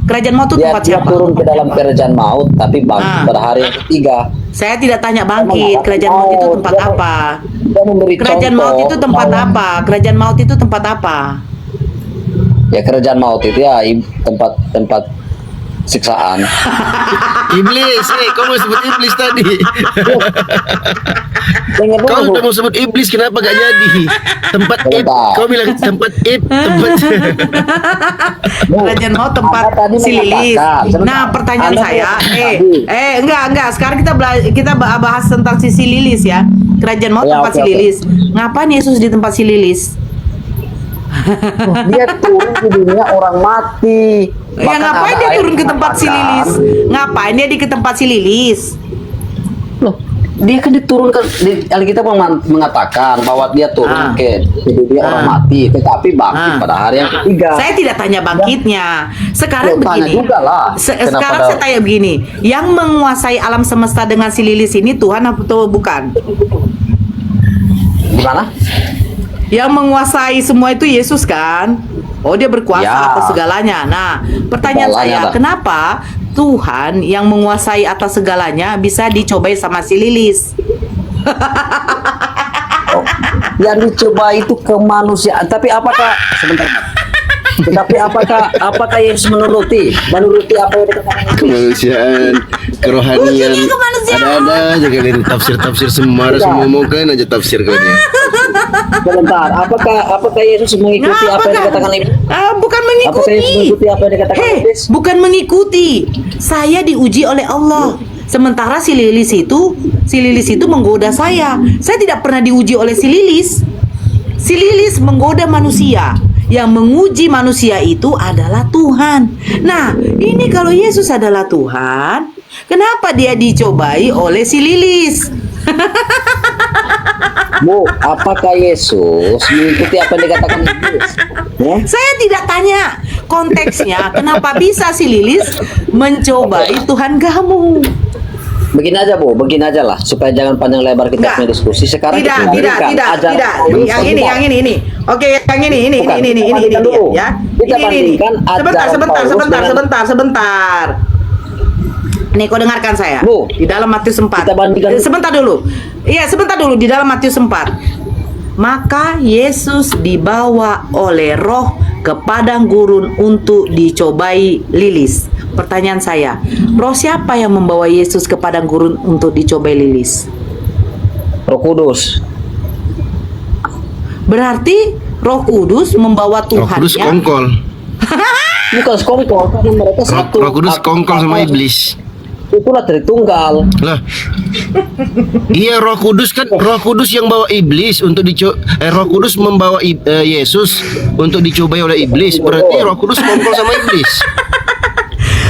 Kerajaan maut itu Dia, tempat dia siapa? turun ke dalam kerajaan maut tapi bangkit Ah. pada hari yang ketiga. Saya tidak tanya bangkit. Kerajaan maut itu tempat Dia- apa? Dia memberi Kerajaan contoh maut itu tempat bahwa- apa? Kerajaan maut itu tempat apa? Ya kerajaan maut itu ya tempat siksaan. Iblis, kau mau sebut iblis tadi. Dengar Kau dulu. udah mau sebut iblis, kenapa gak jadi? Tempat ib, Sebentar. kau bilang tempat ib, tempat. Bu, Kerajaan maut tempat Anda tadi si Lilis. mengatakan, sebentar. Nah, pertanyaan Anda saya, tadi. enggak. Sekarang kita bahas tentang si Lilis ya. Kerajaan maut Ya, tempat oke, si oke. Lilis. Ngapain Yesus di tempat si Lilis? Dia turun di dunia orang mati. Ya Bahkan ngapain ada dia ayat turun ke tempat si mengatakan, Lilis? Ngapain dia di ke tempat si Lilis? Loh, dia kan diturunkan di Alkitab mengatakan bahwa dia turun ke dunia orang mati, tetapi bangkit pada hari yang ketiga. Saya tidak tanya bangkitnya. Sekarang Ya, tanya begini. juga lah. Kenapa Sekarang saya tanya begini. Yang menguasai alam semesta dengan si Lilis ini Tuhan atau bukan? Gimana? Yang menguasai semua itu Yesus kan? Oh, dia berkuasa Ya. atas segalanya. Nah, pertanyaan Segalanya saya, dah. kenapa Tuhan yang menguasai atas segalanya bisa dicobai sama si Lilis? Yang dicoba itu kemanusiaan. Tapi apakah sebentar? Mat. Tetapi apakah Yesus menuruti apa yang dikatakan? Kemanusiaan, kerohanian, Ujungnya kemanusiaan. ada aja kalian tafsir semua semua kan aja tafsir kau dia. Sebentar, apakah Yesus mengikuti apa yang dikatakan Iblis? Bukan Apakah Yesus mengikuti. mengikuti apa yang dikatakan Hei, Iblis? bukan mengikuti. Saya diuji oleh Allah. Sementara si Lilis itu menggoda saya. Saya tidak pernah diuji oleh si Lilis. Si Lilis menggoda manusia. Yang menguji manusia itu adalah Tuhan. Nah, ini kalau Yesus adalah Tuhan, kenapa dia dicobai oleh si Lilis? Bu, apakah Yesus mengikuti apa yang dikatakan Iblis? Ya? Saya tidak tanya konteksnya. Kenapa bisa si Lilis mencobai Tuhan kamu? Begini aja Bu, begini aja lah supaya jangan panjang lebar kita Enggak. punya diskusi. Sekarang Tidak. Yang ini. Oke, yang ini Bukan, kita ini bandingkan dulu. ya. Kita Ini. bandingkan ajaran Sebentar. Nih, kau dengarkan saya. Bu, Di dalam Matius 4. kita bandingkan. Sebentar dulu. Iya, sebentar dulu di dalam Matius 4. maka Yesus dibawa oleh Roh ke padang gurun untuk dicobai lilis. Pertanyaan saya, roh siapa yang membawa Yesus ke padang gurun untuk dicobai lilis? Roh Kudus. Berarti Roh Kudus membawa Roh Kudus Tuhannya. kongkol. Bukan sekongkol, karena mereka satu. Roh Kudus kongkol sama iblis. Itulah Tritunggal. Lah. Iya, Roh Kudus kan, Roh Kudus yang bawa iblis untuk Roh Kudus membawa Yesus untuk dicobai oleh iblis. Berarti Roh Kudus kongkol sama iblis.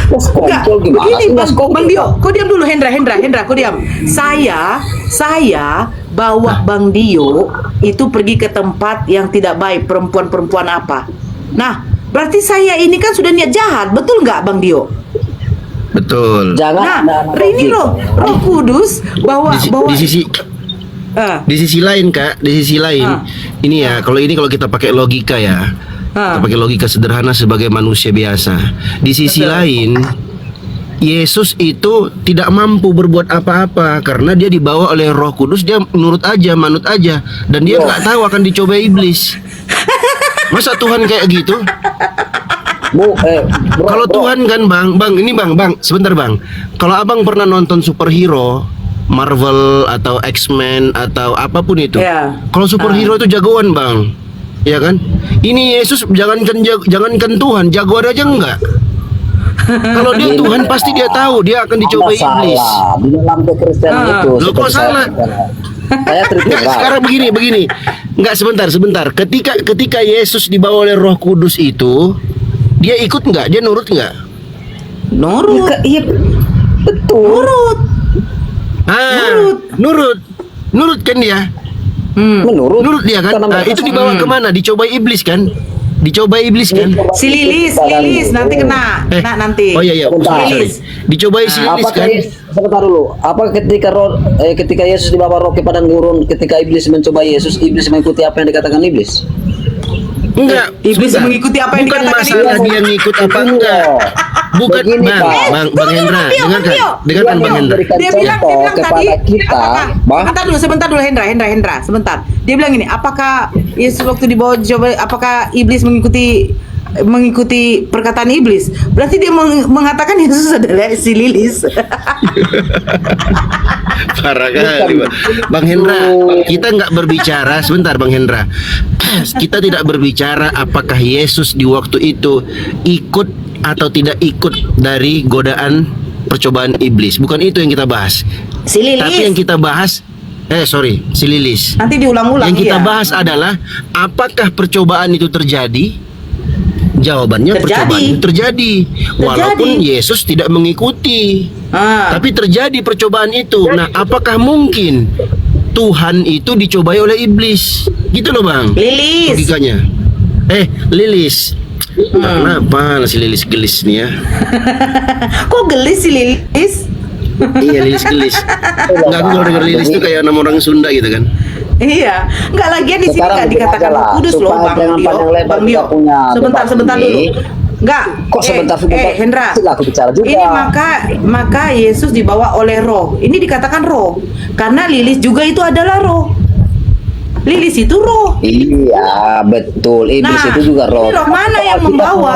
Enggak, Sekongkol gimana begini sih? Bang Dio, kau diam dulu Hendra, kau diam. Saya bawa Bang Dio itu pergi ke tempat yang tidak baik, perempuan-perempuan apa. Nah, berarti saya ini kan sudah niat jahat, betul nggak Bang Dio? Betul. Jangan. Nah, ini Roh Kudus bawa Di sisi Ah. di sisi lain Kak, di sisi lain ini ya, kalau kita pakai logika ya. Kita pakai logika sederhana sebagai manusia biasa. Di sisi lain, Yesus itu tidak mampu berbuat apa-apa karena dia dibawa oleh Roh Kudus, dia nurut aja, manut aja, dan dia nggak tahu akan dicobai iblis. Masa Tuhan kayak gitu? Bro, Kalau Tuhan kan bang, ini bang, sebentar bang. Kalau abang pernah nonton superhero, Marvel atau X-Men atau apapun itu, Ya. kalau superhero itu jagoan bang, ya kan? Ini Yesus jangankan Tuhan, jagoan aja enggak. Kalau dia Tuhan pasti dia tahu dia akan dicobai iblis. salah di dalam kekristenan itu. Loh, kok seperti salah? Saya Enggak, Tritunggal. sekarang begini. Enggak, sebentar. Ketika Yesus dibawa oleh Roh Kudus itu, dia ikut enggak? Dia nurut enggak? Nurut. Iya, betul. Nurut kan dia? Nurut dia kan? Karena Nah, mereka itu dibawa kemana? Dicobai iblis kan? Si Lilis nanti kena. Nah, nanti. Oh iya. Sorry. Dicobai si Lilis Apakah kan? sebentar dulu? Apa ketika Yesus dibawa roh ke padang gurun, ketika iblis mencoba Yesus, iblis mengikuti apa yang dikatakan iblis? Enggak. Iblis sebentar. mengikuti apa yang Bukan dikatakan masalah iblis. dia ngikut apa enggak. Bukan Begini, Pak. Bang Hendra, dengarkan Bang Hendra. Dia bilang kepada tadi, kita, Bang. sebentar dulu Hendra, sebentar. Dia bilang ini, apakah Yesus waktu dibawa coba, apakah iblis mengikuti perkataan iblis? Berarti dia mengatakan Yesus adalah si Lilis. Parah kali Bang Hendra. Kita nggak berbicara, sebentar Bang Hendra. Kita tidak berbicara apakah Yesus di waktu itu ikut atau tidak ikut dari godaan percobaan iblis. Bukan itu yang kita bahas. Si Lilis. Tapi yang kita bahas si Lilis. Nanti diulang-ulang. Yang kita iya. bahas adalah apakah percobaan itu terjadi? Jawabannya Terjadi. percobaan itu terjadi. Walaupun Yesus tidak mengikuti. Tapi terjadi percobaan itu. Nah, apakah mungkin Tuhan itu dicobai oleh iblis? Gitu loh, Bang. Lilis. Logikanya. Lilis. Kenapa si Lilis gelis nih ya? Kok gelis si Lilis? Iya, Lilis gelis. Enggak, kalau denger Lilis itu kayak nama orang Sunda gitu kan. Iya, enggak lagian di sini Sekarang enggak dikatakan begini aja Roh lah, Kudus loh, supaya Bang jangan Dio. panjang lebar Bang kita Dio. punya Sebentar debat dulu. ini. Enggak. Kok sebentar? Hendra. Sila aku bicara juga. Ini maka Yesus dibawa oleh roh. Ini dikatakan roh. Karena Lilis juga itu adalah roh. Lilis itu roh. Iya, betul. Iblis Nah, itu juga roh. ini roh mana yang membawa?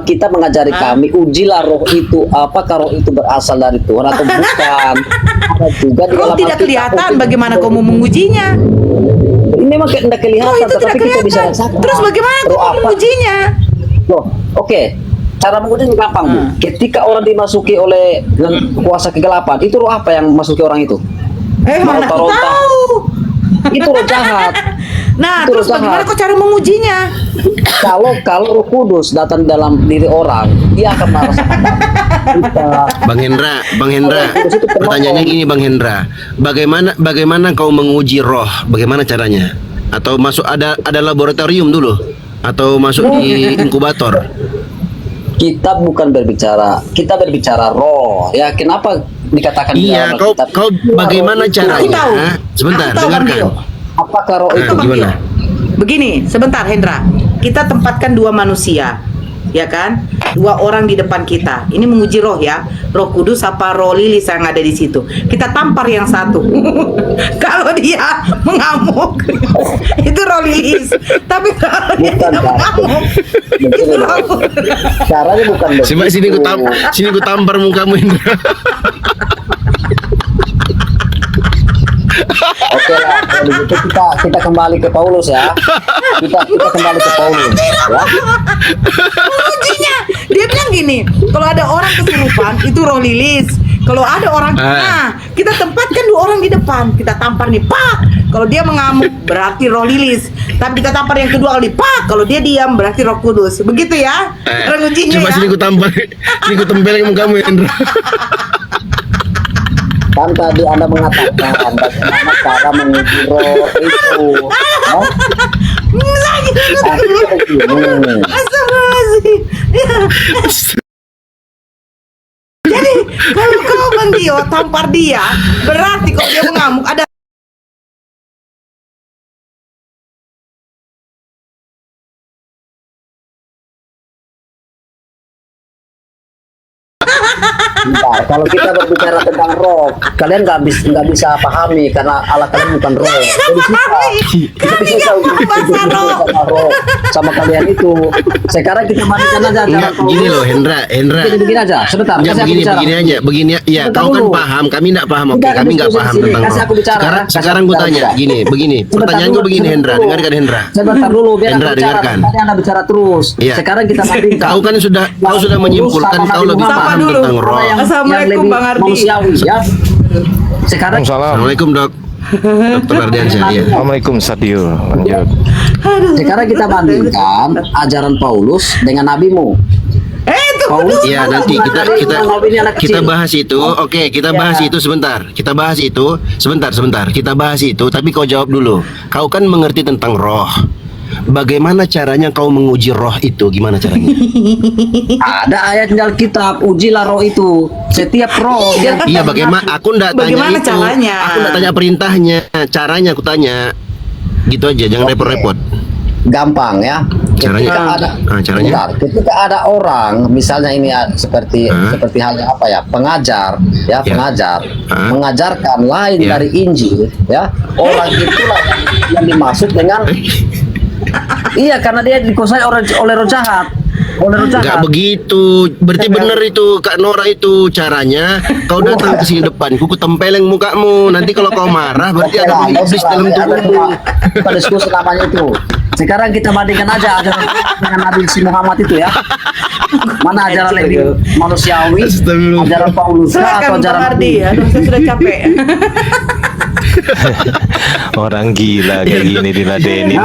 Kita mengajari kami, ujilah roh itu. Apakah roh itu berasal dari Tuhan atau bukan? Ada juga di Roh dalam tidak Alkitab kelihatan, itu. bagaimana kamu mengujinya? Ini memang tidak kelihatan, Roh itu tidak tetapi kita bisa kelihatan. rasakan. Terus bagaimana Roh kamu apa? mengujinya? Loh, oke. Cara mengujinya gampang, Bu. Ketika orang dimasuki oleh kuasa kegelapan, itu roh apa yang masuki orang itu? Mana aku Meronta-ronta. tahu. Itu roh jahat. Nah, Itu terus roh bagaimana jahat. kok cara mengujinya? Kalau Roh Kudus datang dalam diri orang, dia akan merasakan kita. Bang Hendra, pertanyaannya gini Bang Hendra, bagaimana kau menguji roh? Bagaimana caranya? Atau masuk ada laboratorium dulu? Atau masuk di inkubator? Kita bukan berbicara, kita berbicara roh. Ya, kenapa dikatakan di Iya, dalam kau bagaimana Aku caranya? tahu. Sebentar, Aku tahu, Bang dengarkan. Dio. Apakah roh itu Bang gimana? Dio. Begini, sebentar Hendra. Kita tempatkan dua manusia, ya kan? dua orang di depan kita. Ini menguji roh ya, Roh Kudus apa Roh Lilis yang ada di situ. Kita tampar yang satu. Kalau dia mengamuk, itu Roh Lilis. Tapi kalau dia Bukan, tidak Kak. mengamuk, Begini itu loh. Roh Kudus. Caranya bukan begitu. Coba sini ku tampar mukamu Indra. Oke lah, kalau begitu kita kembali ke Paulus ya. Kita kembali ke Paulus ya. Mengujinya, dia bilang gini, kalau ada orang kesurupan itu Roh Lilis. Kalau ada orang, nah kita tempatkan dua orang di depan, kita tampar nih, Pak. Kalau dia mengamuk berarti Roh Lilis. Tapi kita tampar yang kedua kali, Pak. Kalau dia diam berarti Roh Kudus. Begitu ya? Cara ngujinya Coba ya. sini ku tampar, sini ku tempeleng mukamu Indra. Kan tadi Anda mengatakan bagaimana cara menguji roh itu. Hah? Lagi. Akhirnya begini. Astagfirullahaladzim. Jadi kalau kau Bang Dio tampar dia, berarti kalau dia mengamuk ada Bentar, kalau kita berbicara tentang roh, kalian nggak bisa pahami karena Allah kalian bukan roh. Jadi kita bisa sama roh sama kalian itu. Sekarang kita bandingkan aja. Enggak, begini loh Hendra. Begini aja, sebentar. Enggak, kasih aku bicara. begini aja, begini ya. Sebentar Kau kan dulu. paham, kami enggak paham. Oke, Kita kami enggak diskusi paham di sini. tentang Kasih roh. aku bicara, kasih Sekarang aku ku tanya, bicara. begini. Sebentar Pertanyaanku dulu, begini sebentar Hendra, dulu. dengarkan Hendra. Sebentar dulu, biar Hendra, aku bicara. dengarkan. Tadi Anda bicara terus. Iya. Sekarang kita bandingkan. Kau kan sudah menyimpulkan kau lebih Sama paham dulu. tentang roh. yang Assalamualaikum, lebih Bang Ardi. manusiawi ya. Sekarang Assalamualaikum dok. Dokter Ardiansyah ya. Assalamualaikum Sadio. Lanjut. sekarang kita bandingkan ajaran Paulus dengan nabimu. itu Paulus Iya, nanti kita bahas itu. Oke, kita bahas itu sebentar. Kita bahas itu sebentar. Kita bahas itu, tapi kau jawab dulu. Kau kan mengerti tentang roh. Bagaimana caranya kau menguji roh itu? Gimana caranya? Ada ayat di Alkitab, ujilah roh itu. Setiap roh dia Iya, bagaimana? Aku enggak tanya Bagaimana itu. caranya? Aku enggak tanya perintahnya, caranya aku tanya. Gitu aja, jangan repot-repot. gampang ya. Caranya? Ketika ada, Caranya? bentar, ketika ada orang, misalnya ini ya, seperti halnya apa ya, pengajar, ya pengajar, mengajarkan lain Ya. dari Injil, ya orang itulah yang dimaksud dengan iya, karena dia dikuasai oleh roh jahat. Oleh roh Enggak jahat. begitu. Berarti benar itu Kak Nora itu caranya. Kau datang ke sini depan, ku tempeleng mukamu. Nanti kalau kau marah berarti Oke ada lah, iblis dalam tubuhmu. kita diskusi namanya itu. Sekarang kita bandingkan aja ajaran dengan Nabi si Muhammad itu ya. Mana ajaran lebih manusiawi, Astagfirullah. ajaran Paulus atau silakan Bang ajaran Ardi ya. Aduh, saya sudah capek. Orang gila kayak gini diladenin.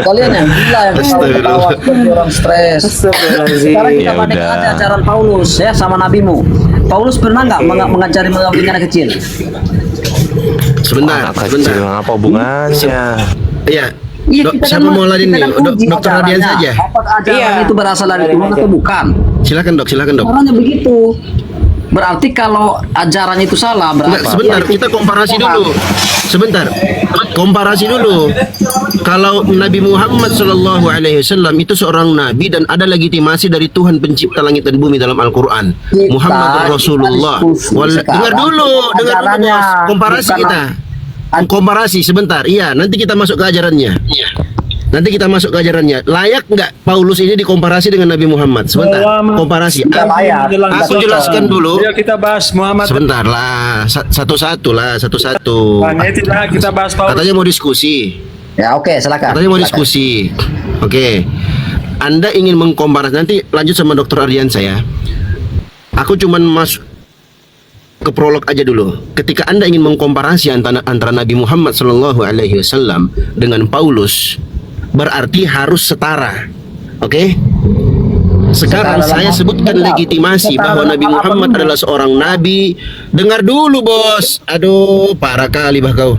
kalian yang gila yang ketawa-ketawa seperti orang stres. Sekarang kita Ya bandingkan udah. aja ajaran Paulus ya sama nabimu. Paulus pernah nggak mengajari mengampuni anak kecil? Sebentar, Anak sebentar. kecil apa hubungannya? Iya. Iya, Dok, kita siapa kan mau ladin kita nih? kan uji Dokter Radian ajarannya. saja. Apakah ajaran Iya. itu berasal dari Tuhan atau bukan? Silakan dok. Caranya begitu. Berarti kalau ajaran itu salah, berarti Enggak, sebentar, kita komparasi dulu. Sebentar. Komparasi dulu. Kalau Nabi Muhammad Shallallahu Alaihi Wasallam itu seorang nabi dan ada legitimasi dari Tuhan pencipta langit dan bumi dalam Al-Quran. Kita- Muhammad Rasulullah. kita diskusi sekarang. Dengar dulu Ajarannya, bos. Komparasi bukan- kita. Komparasi sebentar. Iya, nanti kita masuk ke ajarannya. Nanti kita masuk ke ajarannya. Layak nggak Paulus ini dikomparasi dengan Nabi Muhammad? Sebentar. Komparasi. Tidak layak. Aku jelaskan dulu. Ya kita bahas Muhammad. Sebentar lah, satu-satu lah, satu-satu. Hanya tidak kita bahas Paulus. Katanya mau diskusi. Ya oke, silakan. Katanya mau Silakan. diskusi. Oke. Anda ingin mengkomparasi, nanti lanjut sama Dokter Ardian saya. Aku cuman masuk ke prolog aja dulu. Ketika Anda ingin mengkomparasi antara Nabi Muhammad Shallallahu Alaihi Wasallam dengan Paulus, berarti harus setara. Oke? Sekarang Setara saya dalam- sebutkan Bentar. legitimasi Setara bahwa dalam Nabi apa Muhammad dulu? adalah seorang nabi. Dengar dulu, Bos. Aduh, parah kali bah kau.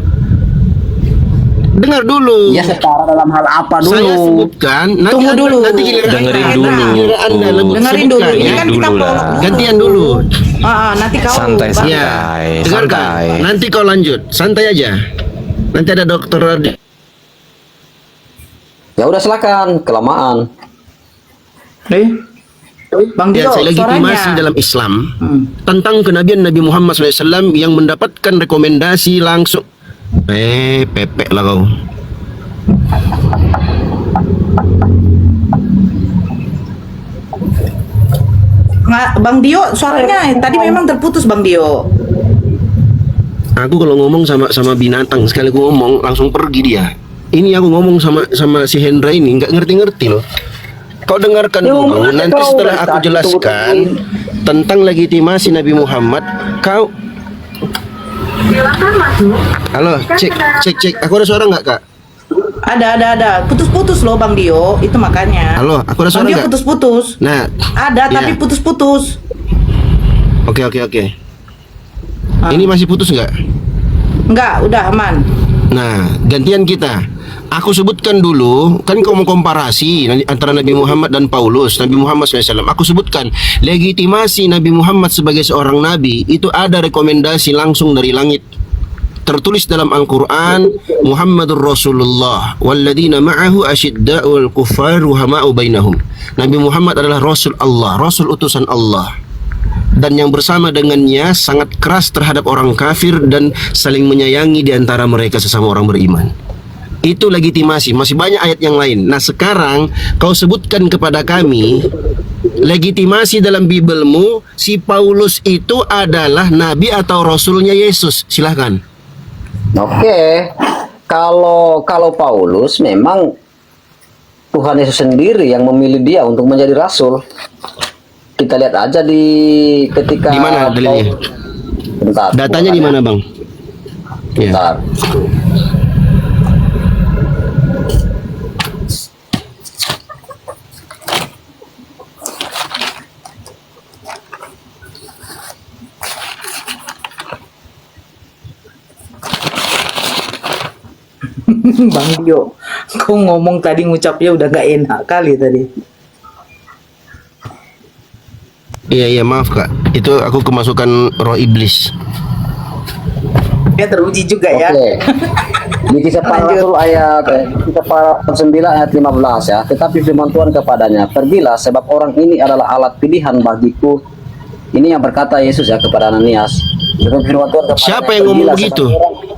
Dengar dulu. Ya setara dalam hal apa dulu? Saya sebutkan nanti Tunggu dulu. nanti giliran Dengerin Anda, dulu. giliran Anda Dengerin Dengerin sebutkan, dulu. Ini ya. kan kita Dulu lah. prolog. Gantian dulu. Nanti kau Santai, Bang. santai. Ya, dengarkan. santai. Nanti kau lanjut. Santai aja. Nanti ada Dokter Ardi. Ya udah silakan, kelamaan. Bang Dio, Ya, saya legitimasi suaranya. dalam Islam tentang kenabian Nabi Muhammad SAW yang mendapatkan rekomendasi langsung. Pepek lah kau. Bang Dio, suaranya tadi memang terputus Bang Dio. Aku kalau ngomong sama binatang sekali aku ngomong langsung pergi dia. Ini aku ngomong sama si Hendra ini nggak ngerti-ngerti loh. Kau dengarkan dulu, nanti setelah aku jelaskan tentang legitimasi Nabi Muhammad, kau. Halo, cek. Aku ada suara nggak, Kak? Ada. Putus-putus loh Bang Dio, itu makanya. Halo, aku ada suara Bang Dio nggak? putus-putus. Nah, Ada, iya. tapi putus-putus. Oke. Ini masih putus nggak? Enggak, udah aman. Nah, gantian kita. Aku sebutkan dulu, kan kau mau komparasi antara Nabi Muhammad dan Paulus, Nabi Muhammad SAW. Aku sebutkan, legitimasi Nabi Muhammad sebagai seorang nabi itu ada rekomendasi langsung dari langit. Tertulis dalam Al-Quran, Muhammadur Rasulullah walladzina ma'ahu asyidda'ul kuffar ruhama'u bainahum. Nabi Muhammad adalah Rasul Allah, Rasul utusan Allah. Dan yang bersama dengannya sangat keras terhadap orang kafir dan saling menyayangi di antara mereka sesama orang beriman. Itu legitimasi, masih banyak ayat yang lain. Nah sekarang kau sebutkan kepada kami legitimasi dalam Bibelmu si Paulus itu adalah nabi atau rasulnya Yesus. Silahkan. Oke, kalau Paulus memang Tuhan Yesus sendiri yang memilih dia untuk menjadi rasul. Kita lihat aja ketika Di mana dalilnya? Bentar. Datanya di mana, Bang? Ya. Bentar. Bang Dio, kau ngomong tadi ngucapnya udah gak enak kali tadi. Iya, maaf Kak. Itu aku kemasukan roh iblis. Ya teruji juga ya. Oke. Di kisah para rasul kisah para rasul 9 ayat 15 ya. Tetapi firman Tuhan kepadanya, pergilah sebab orang ini adalah alat pilihan bagiku. Ini yang berkata Yesus ya kepada Ananias. Firman Tuhan kepadanya, Siapa yang ngomong "Pergilah begitu?" sebab orang-"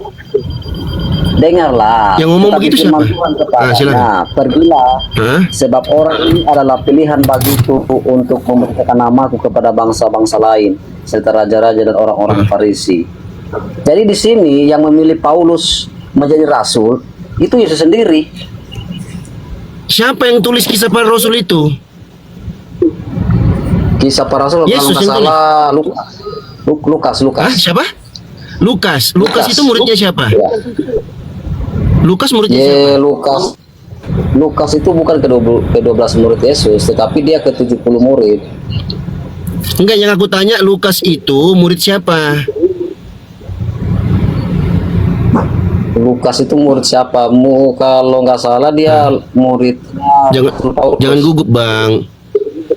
Dengarlah. Yang ngomong Tetapi begitu firman siapa? Tuhan Ah, kepadanya, silakan. pergilah Hah? sebab orang ini adalah pilihan bagiku untuk memberitakan namaku kepada bangsa-bangsa lain serta raja-raja dan orang-orang Farisi. Jadi di sini yang memilih Paulus menjadi rasul itu Yesus sendiri. Siapa yang tulis kisah para rasul itu? Kisah para rasul kalau Yesus nggak yang salah Lukas. Ah, siapa? Lukas. Lukas itu muridnya siapa? Ya. Lukas muridnya siapa? Lukas itu bukan ke-12 murid Yesus, tetapi dia ke-70 murid. Enggak, yang aku tanya Lukas itu murid siapa? Lukas itu murid siapa? Kalau nggak salah dia muridnya Paulus. Jangan gugup, Bang.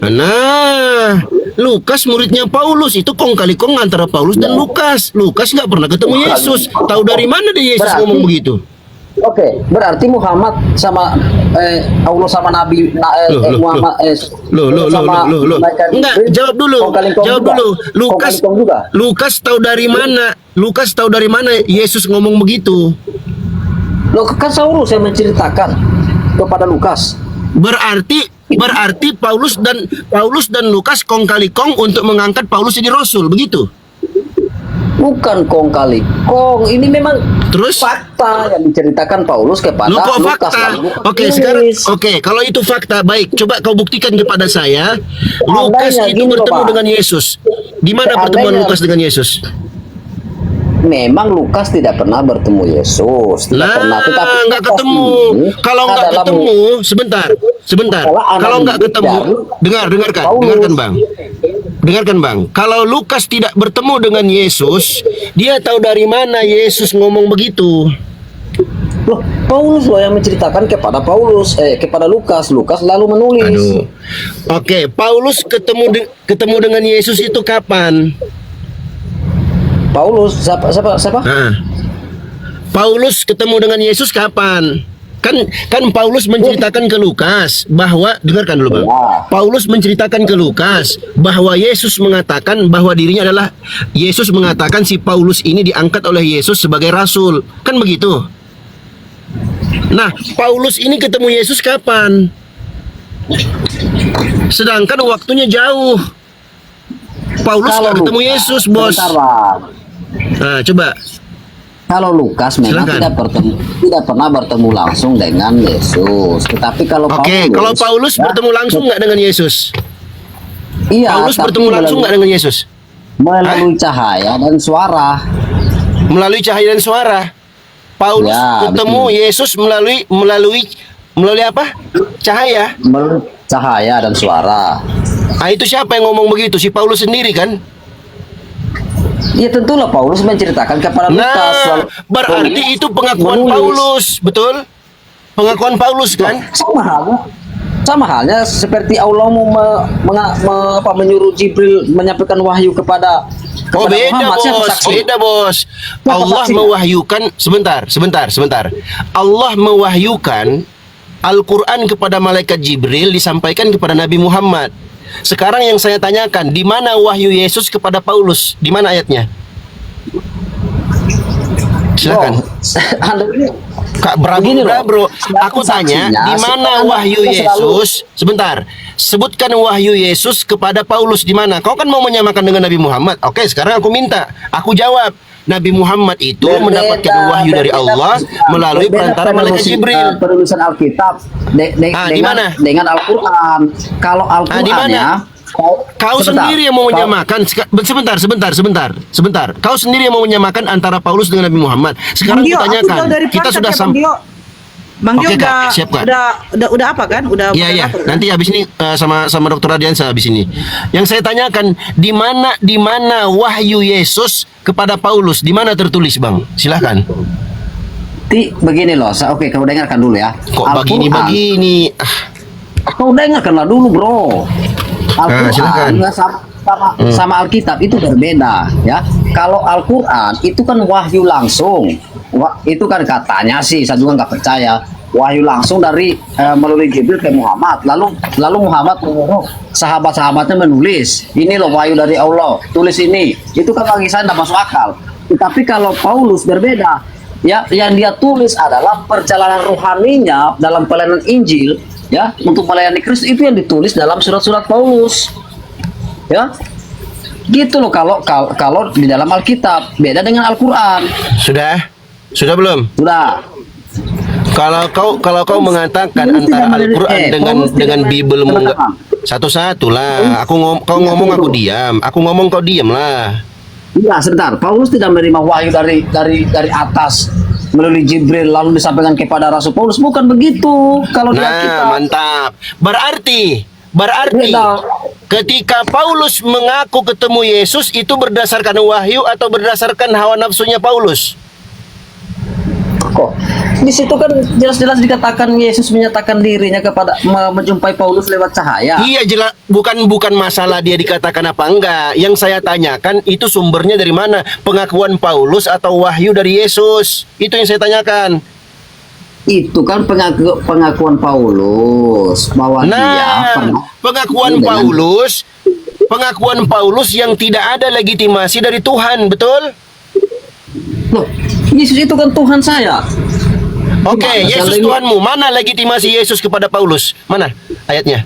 Nah, Lukas muridnya Paulus. Itu kong kali kong antara Paulus dan Lukas. Lukas nggak pernah ketemu Yesus. Tahu dari mana dia Yesus Berarti- ngomong begitu? Oke, berarti Muhammad sama Allah sama Nabi Muhammad Enggak, jawab dulu. Jawab dulu. Lukas tahu dari mana? Lukas tahu dari mana Yesus ngomong begitu? Loh, kan Saulus yang menceritakan kepada Lukas. Berarti Paulus dan Lukas kong kali kong untuk mengangkat Paulus jadi rasul, begitu? Bukan kong kali kong, ini memang Terus? fakta yang diceritakan Paulus kepada Lu kok Lukas. fakta? Lalu Lukas Oke, tulis. sekarang kalau itu fakta, baik. Coba kau buktikan kepada saya. Lukas Seandainya itu gini loh, bertemu Pak. dengan Yesus. Di mana pertemuan Seandainya- Lukas dengan Yesus? Memang Lukas tidak pernah bertemu Yesus, tidak pernah. Tetapi nggak Lukas ketemu. ini Kalau nggak adalah ketemu, sebentar. Kalau nggak analitik ketemu, dari dengarkan, Paulus. Bang. Dengarkan, Bang. Kalau Lukas tidak bertemu dengan Yesus, dia tahu dari mana Yesus ngomong begitu. Loh, Paulus loh yang menceritakan kepada Lukas. Lukas lalu menulis. Aduh. Oke, Paulus ketemu dengan Yesus itu kapan? Paulus siapa? Nah, Paulus ketemu dengan Yesus kapan? kan Paulus menceritakan ke Lukas bahwa, dengarkan dulu Bang. Paulus menceritakan ke Lukas bahwa Yesus mengatakan bahwa dirinya adalah, Yesus mengatakan si Paulus ini diangkat oleh Yesus sebagai rasul. Kan begitu? Nah, Paulus ini ketemu Yesus kapan? Sedangkan waktunya jauh. Paulus nggak ketemu Yesus, bos. Sebentar, Bang. Nah, coba. Kalau Lukas memang Silakan. tidak pernah bertemu langsung dengan Yesus. Tetapi kalau Oke, kalau Paulus bertemu langsung nggak dengan Yesus? iya, Paulus tapi bertemu langsung nggak dengan Yesus? melalui cahaya dan suara. Melalui cahaya dan suara. Paulus Ya, ketemu Yesus melalui apa? Cahaya. Melalui cahaya dan suara. Ah, itu siapa yang ngomong begitu? Si Paulus sendiri kan? Ya tentulah Paulus menceritakan kepada Lukas. Nah, lalu- berarti itu pengakuan menulis. Paulus, betul? Pengakuan Paulus kan? Sama halnya seperti Allah mau menyuruh Jibril menyampaikan wahyu kepada Oh, beda Muhammad. Siapa bos, saksi? beda bos. Siapa Allah saksinya? mewahyukan, sebentar. Allah mewahyukan Al-Quran kepada malaikat Jibril disampaikan kepada Nabi Muhammad. Sekarang yang saya tanyakan, di mana wahyu Yesus kepada Paulus? Di mana ayatnya? Silakan. Anda ini Kak Begini loh, bro. selaku Aku tanya, saksinya, di mana sekarang wahyu kita selalu- Yesus? Sebentar. Sebutkan wahyu Yesus kepada Paulus di mana? Kau kan mau menyamakan dengan Nabi Muhammad. Oke, sekarang aku minta. Aku jawab. Nabi Muhammad itu mendapatkan wahyu dari Allah melalui perantara malaikat Jibril. Penulisan Alkitab di mana? dengan Al-Quran. Kalau di mana? Al-Qurannya Kau sendiri yang mau menyamakan. Sebentar. Kau sendiri yang mau menyamakan antara Paulus dengan Nabi Muhammad. Sekarang Bang Dio, aku kutanyakan. tahu dari Kita perangkat sudah ya, Bang Dio. Bang Dio Oke, Kak, udah, siap, Kak. udah apa kan? Udah Iya. apa, kan? Nanti habis ini sama Dokter Radiansa habis ini. Yang saya tanyakan, di mana wahyu Yesus kepada Paulus? Di mana tertulis, Bang? Silahkan. Begini loh, oke kau dengarkan dulu ya. Kok Al-Quran, begini? kau dengarkanlah dulu bro. silakan. Al-Quran sama Alkitab itu berbeda ya. Kalau Al-Quran itu kan wahyu langsung. Itu kan katanya sih, saya juga nggak percaya. Wahyu langsung dari melalui Jibril ke Muhammad. Lalu Muhammad menyuruh sahabat-sahabatnya menulis. Ini loh wahyu dari Allah. Tulis ini. Itu kan bagi saya tidak masuk akal. Tapi kalau Paulus berbeda. Ya, yang dia tulis adalah perjalanan rohaninya dalam pelayanan Injil, ya, untuk melayani Kristus itu yang ditulis dalam surat-surat Paulus, ya, gitu loh. Kalau di dalam Alkitab beda dengan Al-Quran. Sudah belum? Sudah. Kalau kau mengatakan Paulus antara tidak Al-Quran menerima- Paulus dengan tidak Bibelmu menerima. enggak, satu-satu lah. Kau ngomong aku diam. Aku ngomong kau diam lah. Iya, sebentar. Paulus tidak menerima wahyu dari atas melalui Jibril lalu disampaikan kepada Rasul Paulus. Bukan begitu. Kalau di Alkitab. Mantap. Berarti Beda. ketika Paulus mengaku ketemu Yesus itu berdasarkan wahyu atau berdasarkan hawa nafsunya Paulus? Kok di situ kan jelas-jelas dikatakan Yesus menyatakan dirinya kepada menjumpai Paulus lewat cahaya. Iya, jelas. Bukan masalah dia dikatakan apa enggak. Yang saya tanyakan itu sumbernya dari mana? Pengakuan Paulus atau wahyu dari Yesus? Itu yang saya tanyakan. Itu kan pengakuan Paulus bahwa dia pernah pengakuan Paulus yang tidak ada legitimasi dari Tuhan, betul? Loh, Yesus itu kan Tuhan saya. Oke, Gimana Yesus sih? Tuhanmu. Mana legitimasi Yesus kepada Paulus? Mana ayatnya?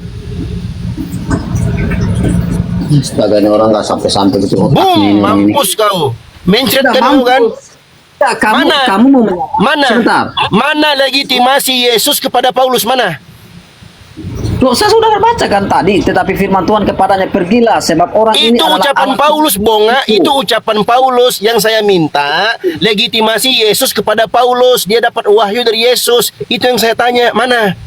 Sebagai orang nggak sampai gitu otaknya Boom, ini. mampus kau. Mencret Sudah, kan kan? Ya, kamu mau sebentar. Mana legitimasi Yesus kepada Paulus? Mana? Loh, saya sudah baca kan tadi, tetapi firman Tuhan kepadanya, pergilah sebab orang ini Itu adalah ucapan anak Paulus, Bonga. Itu ucapan Paulus. Yang saya minta legitimasi Yesus kepada Paulus. Dia dapat wahyu dari Yesus. Itu yang saya tanya. Mana?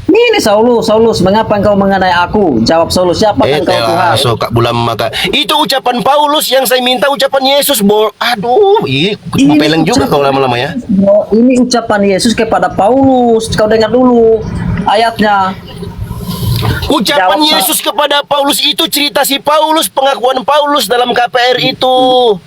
Ini Saulus, mengapa engkau mengenai aku? Jawab Saulus, siapa engkau Tuhan? So Kak Bulam maka. Itu ucapan Paulus. Yang saya minta ucapan Yesus. Aduh, peleng juga kau lama-lama ya. Ini ucapan Yesus kepada Paulus. Kau dengar dulu ayatnya. Ucapan Jawab, Yesus kepada Paulus itu cerita si Paulus, pengakuan Paulus dalam KPR itu,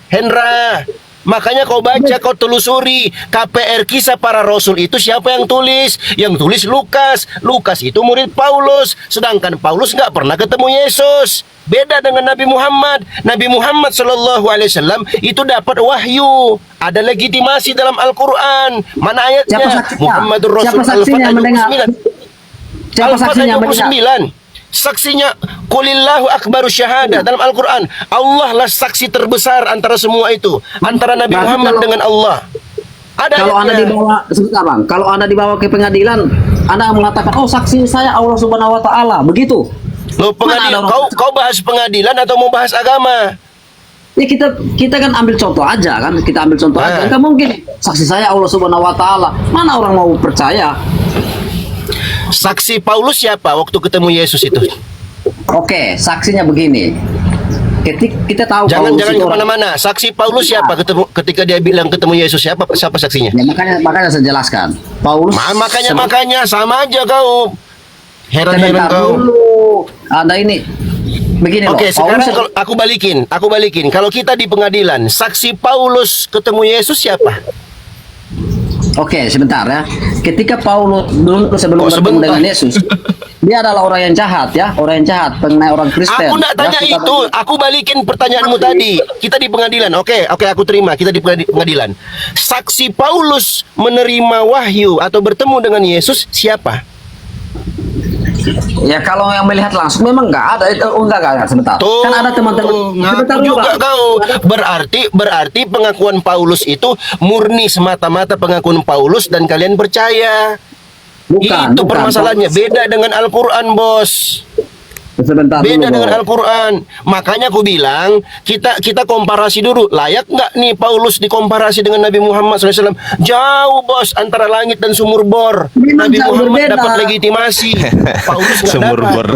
Hendra. Makanya kau baca, kau telusuri KPR Kisah Para Rasul itu siapa yang tulis? Yang tulis Lukas. Lukas itu murid Paulus, sedangkan Paulus nggak pernah ketemu Yesus. Beda dengan Nabi Muhammad. Nabi Muhammad SAW itu dapat wahyu. Ada legitimasi dalam Al-Quran. Mana ayatnya? Siapa saksinya? Muhammadur Rasul Siapa saksinya Al-Fatihah mendengar? 29. Siapa saksinya Al-Fatihah mendengar? 29. Saksinya Qulillahu akbaru syahadah dalam Al-Quran. Allah lah saksi terbesar antara semua itu. Antara Nabi Berarti Muhammad kalau- dengan Allah. Ada Kalau Anda ayatnya. dibawa, sebentar Bang, kalau Anda dibawa ke pengadilan, Anda mengatakan, oh saksi saya Allah Subhanahu Wa Taala, begitu? Loh, pengadilan, Mana ada orang- kau bahas pengadilan atau mau bahas agama? Ya kita kan ambil contoh aja kan, kita ambil contoh aja. Ah. Kan mungkin saksi saya Allah Subhanahu Wa Taala, mana orang mau percaya? Saksi Paulus siapa waktu ketemu Yesus itu? Oke, saksinya begini. Kita tahu Jangan Paulus jangan itu orang- kemana-mana. Saksi Paulus siapa ketika dia bilang ketemu Yesus, siapa saksinya? Ya, makanya saya jelaskan. Paulus Makanya sama aja kau. Heran-heran sebentar kau. dulu. Anda ini begini loh. Oke, sekarang Paulus- kalau aku balikin. Kalau kita di pengadilan, saksi Paulus ketemu Yesus siapa? Oke, sebentar ya. Ketika Paulus sebelum Oh, bertemu sebentar. dengan Yesus, dia adalah orang yang jahat ya, orang yang jahat, mengenai orang Kristen. Aku nggak tanya Ya, kita- itu. Aku balikin pertanyaanmu tadi. Kita di pengadilan. Oke, aku terima. Kita di pengadilan. Saksi Paulus menerima wahyu atau bertemu dengan Yesus siapa? Ya kalau yang melihat langsung memang nggak ada. Enggak, sebentar. Tuh, Kan ada teman-teman. ngaku dulu, juga Bang. kau. Berarti pengakuan Paulus itu murni semata-mata pengakuan Paulus dan kalian percaya. Itu permasalahannya. Beda dengan Al-Quran, bos. Sebentar Beda dulu, dengan Bang. Al-Quran. Makanya aku bilang kita komparasi dulu. Layak nggak nih Paulus dikomparasi dengan Nabi Muhammad SAW? Jauh, bos, antara langit dan sumur bor. Memang Nabi jauh Muhammad berbeda. dapat legitimasi. Paulus nggak Sumur dapat. bor.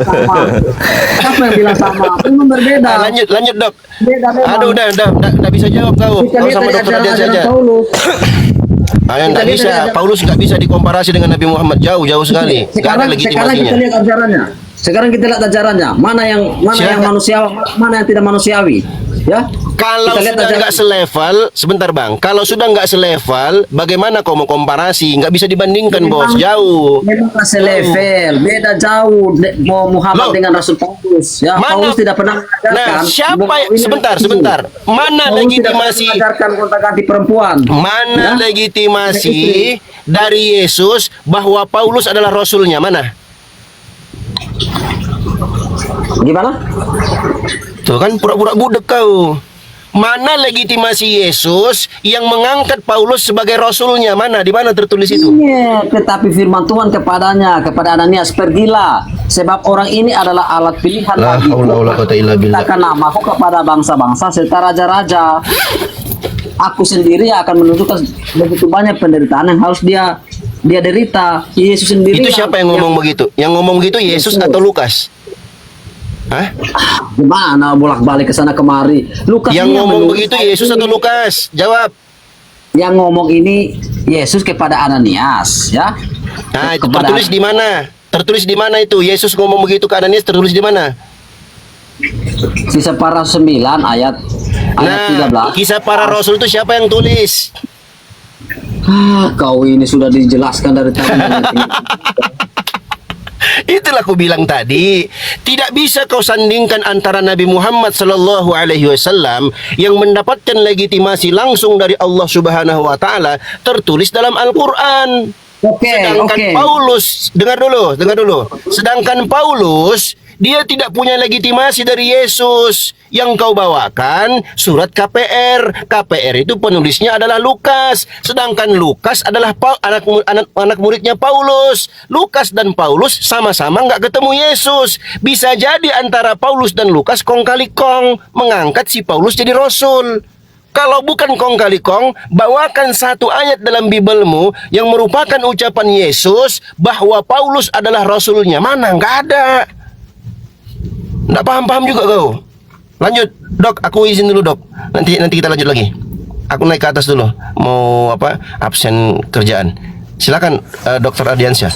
Sama. Siapa yang bilang sama? Memang berbeda. Lanjut dok. Beda memang. Aduh, udah bisa jawab kau. Kita Kau lihat sama dari dokter Adian ajaran saja. Paulus. Nggak lihat bisa. dari- Paulus nggak bisa dikomparasi dengan Nabi Muhammad. Jauh sekali. Nggak ada Sekarang kita legitimasinya. lihat ajarannya. Sekarang kita lihat ajarannya. Mana yang Silakan. manusiawi, mana yang tidak manusiawi. Ya. Kalau Kita lihat sudah ajaran- nggak selevel, sebentar bang. Kalau sudah nggak selevel, bagaimana kau mau komparasi? Nggak bisa dibandingkan, bos. Jauh. Memang selevel, beda jauh mau Muhammad Loh. dengan Rasul Paulus. Ya, Mana- Paulus tidak pernah mengajarkan. Nah, siapa? bahwa ini Sebentar. Mana Paulus legitimasi? tidak pernah mengajarkan gonta-ganti perempuan. Mana Ya? legitimasi dari Yesus bahwa Paulus adalah rasulnya? Mana? Gimana? Tuh kan pura-pura budek kau. Mana legitimasi Yesus yang mengangkat Paulus sebagai rasulnya? Mana? Di mana tertulis itu? Iya, tetapi firman Tuhan kepada Ananias, pergilah, sebab orang ini adalah alat pilihan La bagiku. haula wala quwata illa billah. Katakan namaku kepada bangsa-bangsa serta raja-raja. Aku sendiri akan menunjukkan begitu banyak penderitaan yang harus dia derita. Yesus sendiri. Itu siapa yang ngomong begitu? Yang ngomong begitu Yesus atau Lukas? Hah? Gimana bolak-balik ke sana kemari? Lukas Yang ini ngomong menulis- begitu Yesus atau Lukas? Jawab. Yang ngomong ini Yesus kepada Ananias, ya. Nah, itu Kepada- tertulis di mana? Tertulis di mana itu? Yesus ngomong begitu ke Ananias tertulis di mana? Kisah para 9 ayat Nah, 13. kisah para rasul itu siapa yang tulis? Kau ini sudah dijelaskan dari tadi. Itulah aku bilang tadi, tidak bisa kau sandingkan antara Nabi Muhammad sallallahu alaihi wasallam yang mendapatkan legitimasi langsung dari Allah Subhanahu wa taala tertulis dalam Al-Qur'an. Sedangkan Paulus, dengar dulu. Sedangkan Paulus, dia tidak punya legitimasi dari Yesus. Yang kau bawakan surat KPR. KPR itu penulisnya adalah Lukas. Sedangkan Lukas adalah anak muridnya Paulus. Lukas dan Paulus sama-sama nggak ketemu Yesus. Bisa jadi antara Paulus dan Lukas kong kali kong mengangkat si Paulus jadi rasul. Kalau bukan kong kali kong, bawakan satu ayat dalam Bibelmu yang merupakan ucapan Yesus bahwa Paulus adalah rasulnya. Mana? Nggak ada. Nggak paham-paham juga kau. Lanjut, dok. Aku izin dulu, dok. Nanti kita lanjut lagi. Aku naik ke atas dulu. Mau absen kerjaan. Silakan, Dokter Ardiansyah.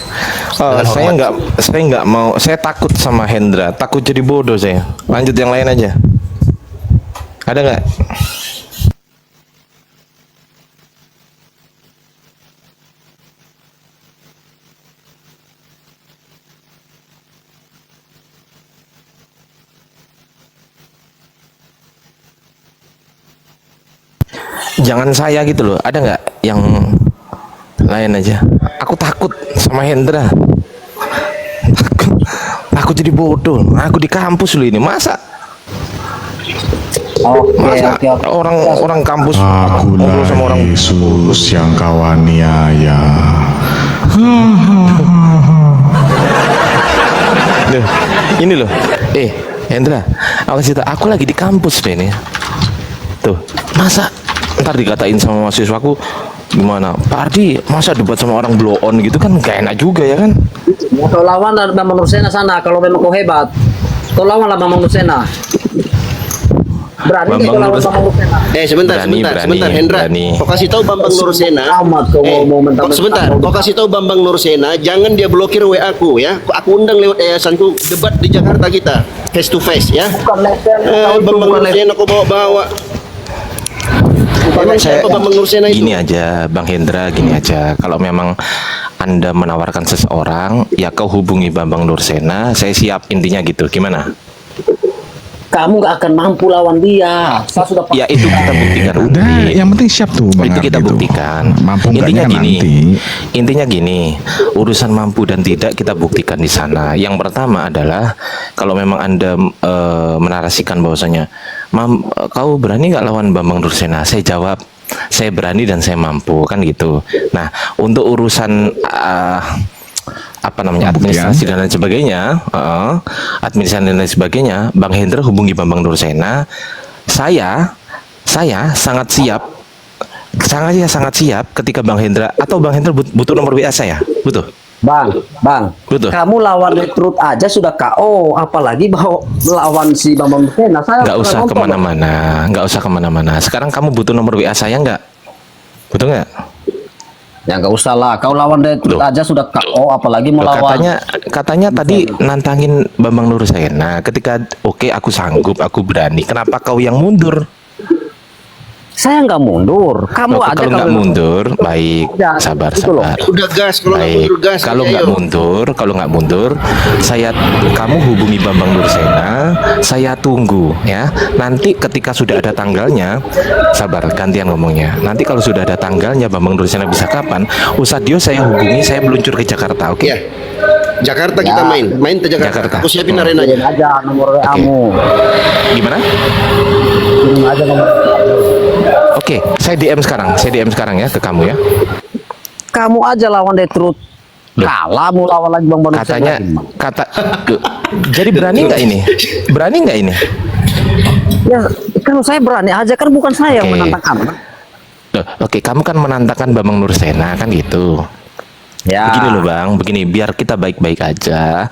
Dengan Saya hormat. nggak mau. Saya takut sama Hendra. Takut jadi bodoh saya. Lanjut yang lain aja. Ada nggak? jangan saya gitu loh. Ada nggak yang lain aja? Aku takut sama Hendra. Aku jadi bodoh. Aku di kampus loh ini. Masa orang kampus ngobrol Akulah sama orang Yesus yang kau aniaya. Loh, ini loh. Hendra, aku kasih tau, aku lagi di kampus deh ini. Tuh, masa ntar dikatain sama mahasiswaku gimana? Pak Ardi, masa debat sama orang blow on gitu kan gak enak juga ya kan? Kau lawan Bambang Nursena sana kalau memang kau hebat. Kau lawanlah Bambang Nursena. Berani Bambang kau lawan Nursena. Bambang Nursena. Sebentar, sebentar Hendra. berani. Kau kasih tahu Bambang Nursena. Amat kau mau mentang-mentang. Sebentar, kau kasih tahu Bambang Nursena, jangan dia blokir WA aku ya. Aku undang lewat yayasanku debat di Jakarta kita, face to face ya. Bukan level, kau itu Bambang bukan level. Nursena kau bawa-bawa. Saya Siapa Bambang Nursena itu? gini aja, Bang Hendra, gini aja. Kalau memang Anda menawarkan seseorang, ya kau hubungi Bambang Nursena. Saya siap, intinya gitu. Gimana? Kamu gak akan mampu lawan dia. Saya sudah Ya itu kita buktikan Udah, nanti. yang penting siap tuh Bang Itu Ardi kita tuh. buktikan. Mampu Intinya enggaknya gini. nanti. Intinya gini, urusan mampu dan tidak kita buktikan di sana. Yang pertama adalah kalau memang Anda menarasikan bahwasanya, kau berani nggak lawan Bambang Nursena? Saya jawab, saya berani dan saya mampu, kan gitu. Nah, untuk urusan apa namanya, Pembuktian. administrasi dan lain sebagainya, administrasi dan lain sebagainya, Bang Hendra hubungi Bambang Nursena. Saya sangat siap, sangat siap ketika Bang Hendra atau Bang Hendra butuh nomor WA saya, butuh. Bang, Betul. kamu lawan Rekrut aja sudah KO, apalagi bawa lawan si Bambang Nursena. Saya Nggak pernah usah nonton. kemana-mana. Sekarang kamu butuh nomor WA saya nggak? Butuh nggak? Ya nggak usah lah, kau lawan Rekrut Loh. aja sudah KO, apalagi mau Loh, lawan. katanya tadi nantangin Bambang Nursena. Ketika oke, aku sanggup, aku berani. Kenapa kau yang mundur? Saya nggak mundur, kamu Loh, aja kalau nggak mundur, baik, Ya, sabar. gitu loh. Udah gas, kalau nggak Baik, mundur gas. kalau ayo. nggak mundur, kamu hubungi Bambang Nursena, saya tunggu ya. Nanti ketika sudah ada tanggalnya, sabar, gantian ngomongnya. Nanti kalau sudah ada tanggalnya, Bambang Nursena bisa kapan? Usadio saya hubungi, saya meluncur ke Jakarta, oke? Ya. Jakarta kita main ke Jakarta. Jakarta. Aku siapin Kirim arenanya. aja nomor WA-mu. Gimana? Kirim aja nomor. Oke, saya DM sekarang ya ke kamu ya. Kamu aja lawan Rekrut. Loh. Kalah mau lawan lagi Bambang Nursena. Katanya jadi berani nggak ini? Berani nggak ini? Ya, kalau saya berani aja kan bukan saya yang Oke. menantang kamu. Loh, oke, kamu kan menantangkan Bambang Nursena kan gitu. Ya. Begini loh Bang, begini biar kita baik-baik aja.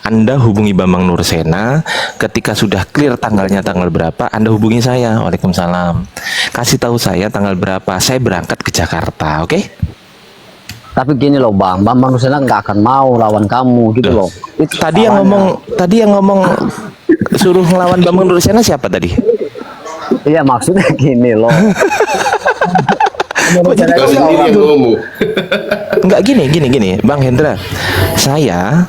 Anda hubungi Bambang Nursena, ketika sudah clear tanggalnya tanggal berapa, Anda hubungi saya. Waalaikumsalam. Kasih tahu saya tanggal berapa, saya berangkat ke Jakarta, oke? Tapi gini loh Bang, Bambang Nursena nggak akan mau lawan kamu gitu loh. Itu Tadi yang ngomong suruh ngelawan Bambang Nursena siapa tadi? Iya maksudnya gini loh. Kok jadi Kau sendiri yang ngomong. Enggak, gini Bang Hendra, saya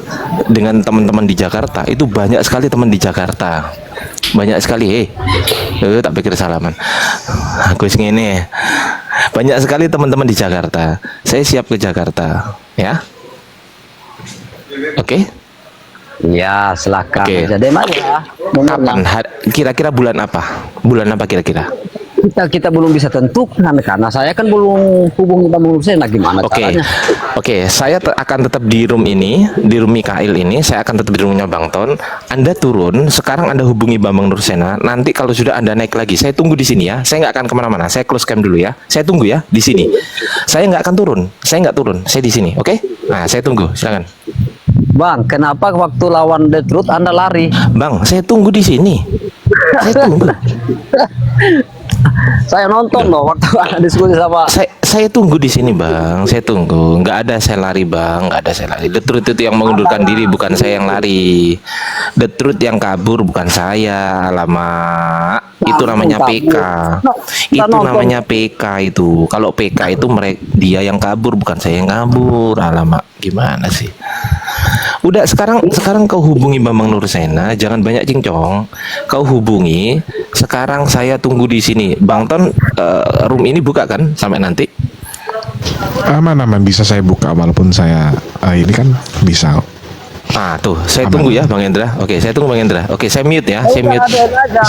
dengan teman-teman di Jakarta itu banyak sekali teman di Jakarta, banyak sekali. Tak pikir salaman aku segini, banyak sekali teman-teman di Jakarta. Saya siap ke Jakarta ya, oke? Ya silakan. Oke. Jadi aja. Kapan? Kira-kira bulan apa kira-kira? Kita belum bisa tentukan karena saya kan belum hubungi Bambang Nursena gimana Oke, caranya. oke, saya akan tetap di room ini, di room Mikail ini. Saya akan tetap di roomnya Bang Ton. Anda turun, sekarang Anda hubungi Bambang Nursena. Nanti kalau sudah Anda naik lagi, saya tunggu di sini ya. Saya nggak akan kemana-mana. Saya close cam dulu ya. Saya tunggu ya di sini. Saya nggak akan turun. Saya di sini. Oke? Nah, saya tunggu. Silakan. Bang, kenapa waktu lawan Rekrut Anda lari? Bang, saya tunggu di sini. Saya tunggu. Saya nonton loh waktu Anda diskusi sama. Saya tunggu di sini Bang, saya tunggu. Nggak ada saya lari Bang, nggak ada saya lari. The Truth itu yang mengundurkan diri, bukan saya yang lari. The Truth yang kabur, bukan saya. Alamak, itu namanya PK. Itu namanya PK itu. Kalau PK itu dia yang kabur, bukan saya yang kabur. Alamak, gimana sih? Udah sekarang kau hubungi Bambang Nursena, jangan banyak cincong. Kau hubungi. Sekarang saya tunggu di sini. Bang Ton, room ini buka kan sampai nanti? Aman bisa saya buka walaupun saya ini kan bisa. Ah tuh, saya tunggu ya Bang Hendra. Oke, saya tunggu Bang Hendra. Oke, saya mute ya, saya mute.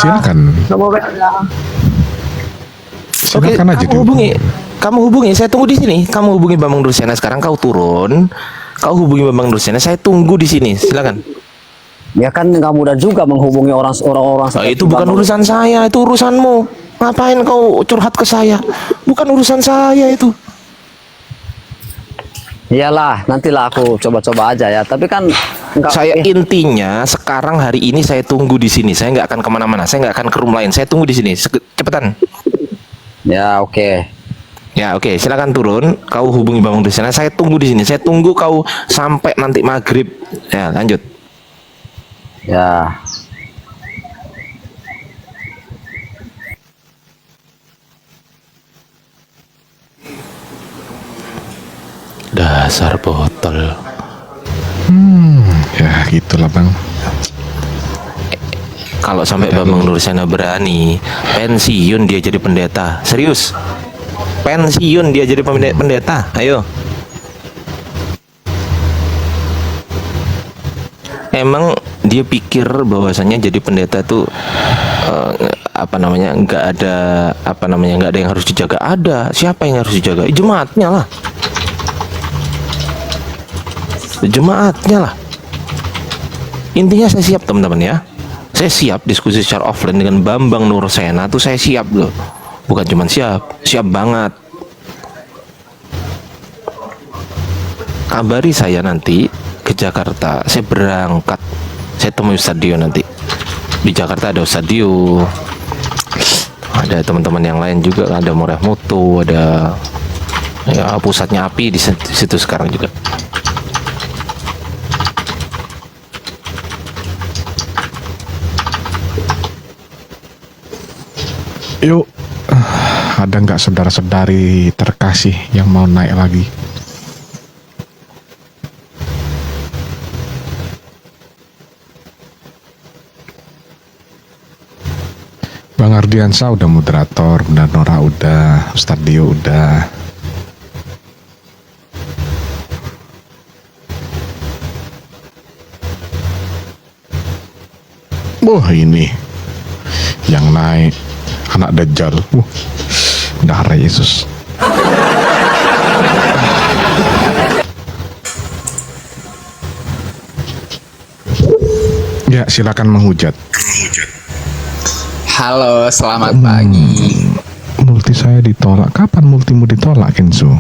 Silakan. Oke, Silakan aja kamu hubungi. Saya tunggu di sini. Kamu hubungi Bambang Nursena. Sekarang kau turun. Kau hubungi Bambang Nursena. Saya tunggu di sini. Silakan. Ya kan nggak mudah juga menghubungi orang-orang. Itu bukan urusan saya, itu urusanmu. Ngapain kau curhat ke saya? Bukan urusan saya itu. Iyalah, nantilah aku coba-coba aja ya. Tapi kan intinya sekarang hari ini saya tunggu di sini. Saya nggak akan kemana-mana. Saya nggak akan ke room lain. Saya tunggu di sini. Cepetan. Ya oke. Ya oke. Silakan turun. Kau hubungi Bambang Nursena. Saya tunggu di sini. Saya tunggu kau sampai nanti maghrib. Ya lanjut. Ya. Dasar botol. Ya gitulah Bang. Kalau sampai Bambang Nursena berani pensiun dia jadi pendeta. Serius. Pensiun dia jadi pendeta. Ayo. Emang dia pikir bahwasannya jadi pendeta tuh nggak ada nggak ada yang harus dijaga. Ada. Siapa yang harus dijaga? Jemaatnya lah. Jemaatnya lah. Intinya saya siap teman-teman ya. Saya siap diskusi secara offline dengan Bambang Nursena tuh saya siap loh. Bukan cuma siap banget. Kabari saya nanti ke Jakarta. Saya berangkat. Saya temui Ustadz Dio nanti. Di Jakarta ada Ustadz Dio. Ada teman-teman yang lain juga, ada Moreh Mutu, ada ya pusatnya api di situ sekarang juga. Yuk, ada nggak saudara-saudari terkasih yang mau naik lagi? Bang Ardiansa udah moderator, Bunda Nora udah, Ustadz Dio udah. Wah ini yang naik anak Dajjal. Darah Yesus. Ya silakan menghujat. Halo, selamat pagi. Multi saya ditolak. Kapan multimu ditolak, Kenzo?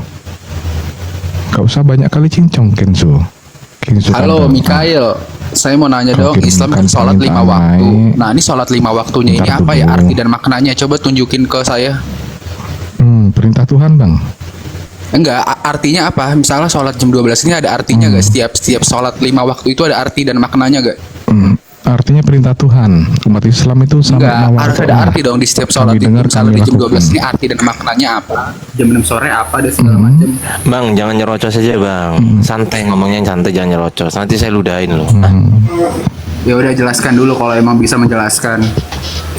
Gak usah banyak kali cincong, Kenzo. Halo, Mikael. Saya mau nanya dong, Islam kan sholat 5 waktu. Nah, ini sholat 5 waktunya ini apa ya arti dan maknanya? Coba tunjukin ke saya. Perintah Tuhan, Bang. Enggak, artinya apa? Misalnya sholat jam 12 ini ada artinya gak? Setiap sholat 5 waktu itu ada arti dan maknanya gak? Artinya perintah Tuhan. Umat Islam itu sampai enggak, harus ada arti dong di setiap sholat itu. Misalnya di jam 12 ini arti dan maknanya apa? Jam 6 sore apa dan segala macam. Bang, jangan nyerocos aja bang. Santai ngomongnya, santai, jangan nyerocos. Nanti saya ludahin loh. Ya udah jelaskan dulu kalau emang bisa menjelaskan.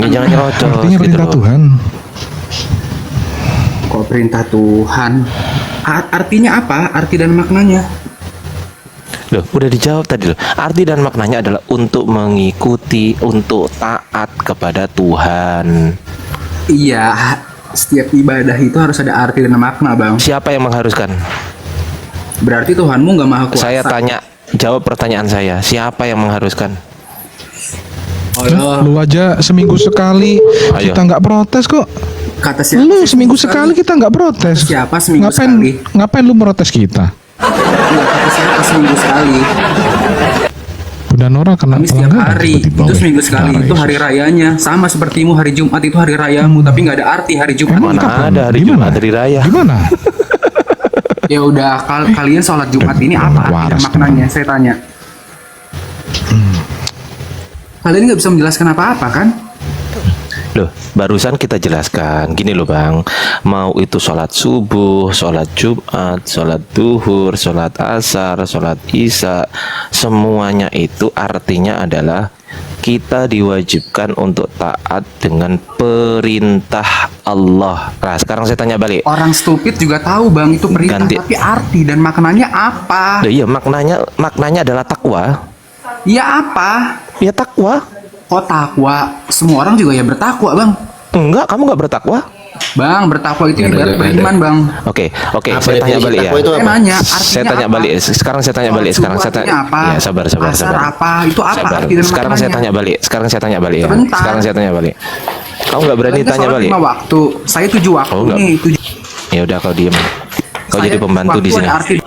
Ya, jangan nyerocos. Artinya perintah gitu Tuhan. Kok perintah Tuhan? Artinya apa? Arti dan maknanya? Loh, udah dijawab tadi loh. Arti dan maknanya adalah untuk mengikuti, untuk taat kepada Tuhan. Iya, setiap ibadah itu harus ada arti dan makna, Bang. Siapa yang mengharuskan? Berarti Tuhanmu nggak maha kuasa. Saya tanya, jawab pertanyaan saya. Siapa yang mengharuskan? Lu aja seminggu sekali kita nggak protes kok. Kata siapa? Lu seminggu sekali kita nggak protes. Siapa seminggu sekali? Ngapain lu protes kita? Kata siapa seminggu sekali? Bunda Nora kena Kami setiap hari, itu seminggu sekali, itu hari rayanya. Sama sepertimu, hari Jumat itu hari rayamu, tapi nggak ada arti hari Jumat. Mana ada hari Jumat, hari raya? Gimana? Ya udah, kalian sholat Jumat ini apa arti dan maknanya? Saya tanya. Kalian nggak bisa menjelaskan apa-apa kan? Loh, barusan kita jelaskan gini loh Bang, mau itu sholat subuh, sholat Jumat, sholat duhur, sholat asar, sholat isya, semuanya itu artinya adalah kita diwajibkan untuk taat dengan perintah Allah. Nah, sekarang saya tanya balik. Orang stupid juga tahu Bang itu perintah, tapi arti dan maknanya apa? Loh, iya, maknanya adalah takwa. Ya apa? Ya takwa. Oh takwa, semua orang juga ya bertakwa Bang. Enggak, kamu nggak bertakwa. Bang, bertakwa itu ibarat beriman Bang. Oke, Apa saya tanya definisi balik ya. takwa itu Saya apa? nanya, artinya Saya tanya apa? balik. Sekarang saya tanya balik. Sekarang saya tanya. Apa? Ya, sabar. Asar apa? Itu apa Sabar. arti dan Sekarang saya maknanya? tanya balik. Sekarang saya tanya balik ya. Sebentar. Sekarang saya tanya balik. Kamu nggak berani Kalian tanya sholat balik? 5 waktu. Saya 7 waktu Oh, enggak. nih. 7. Ya udah, kau diem. Kau Saya jadi pembantu waktu di sini. ada arti.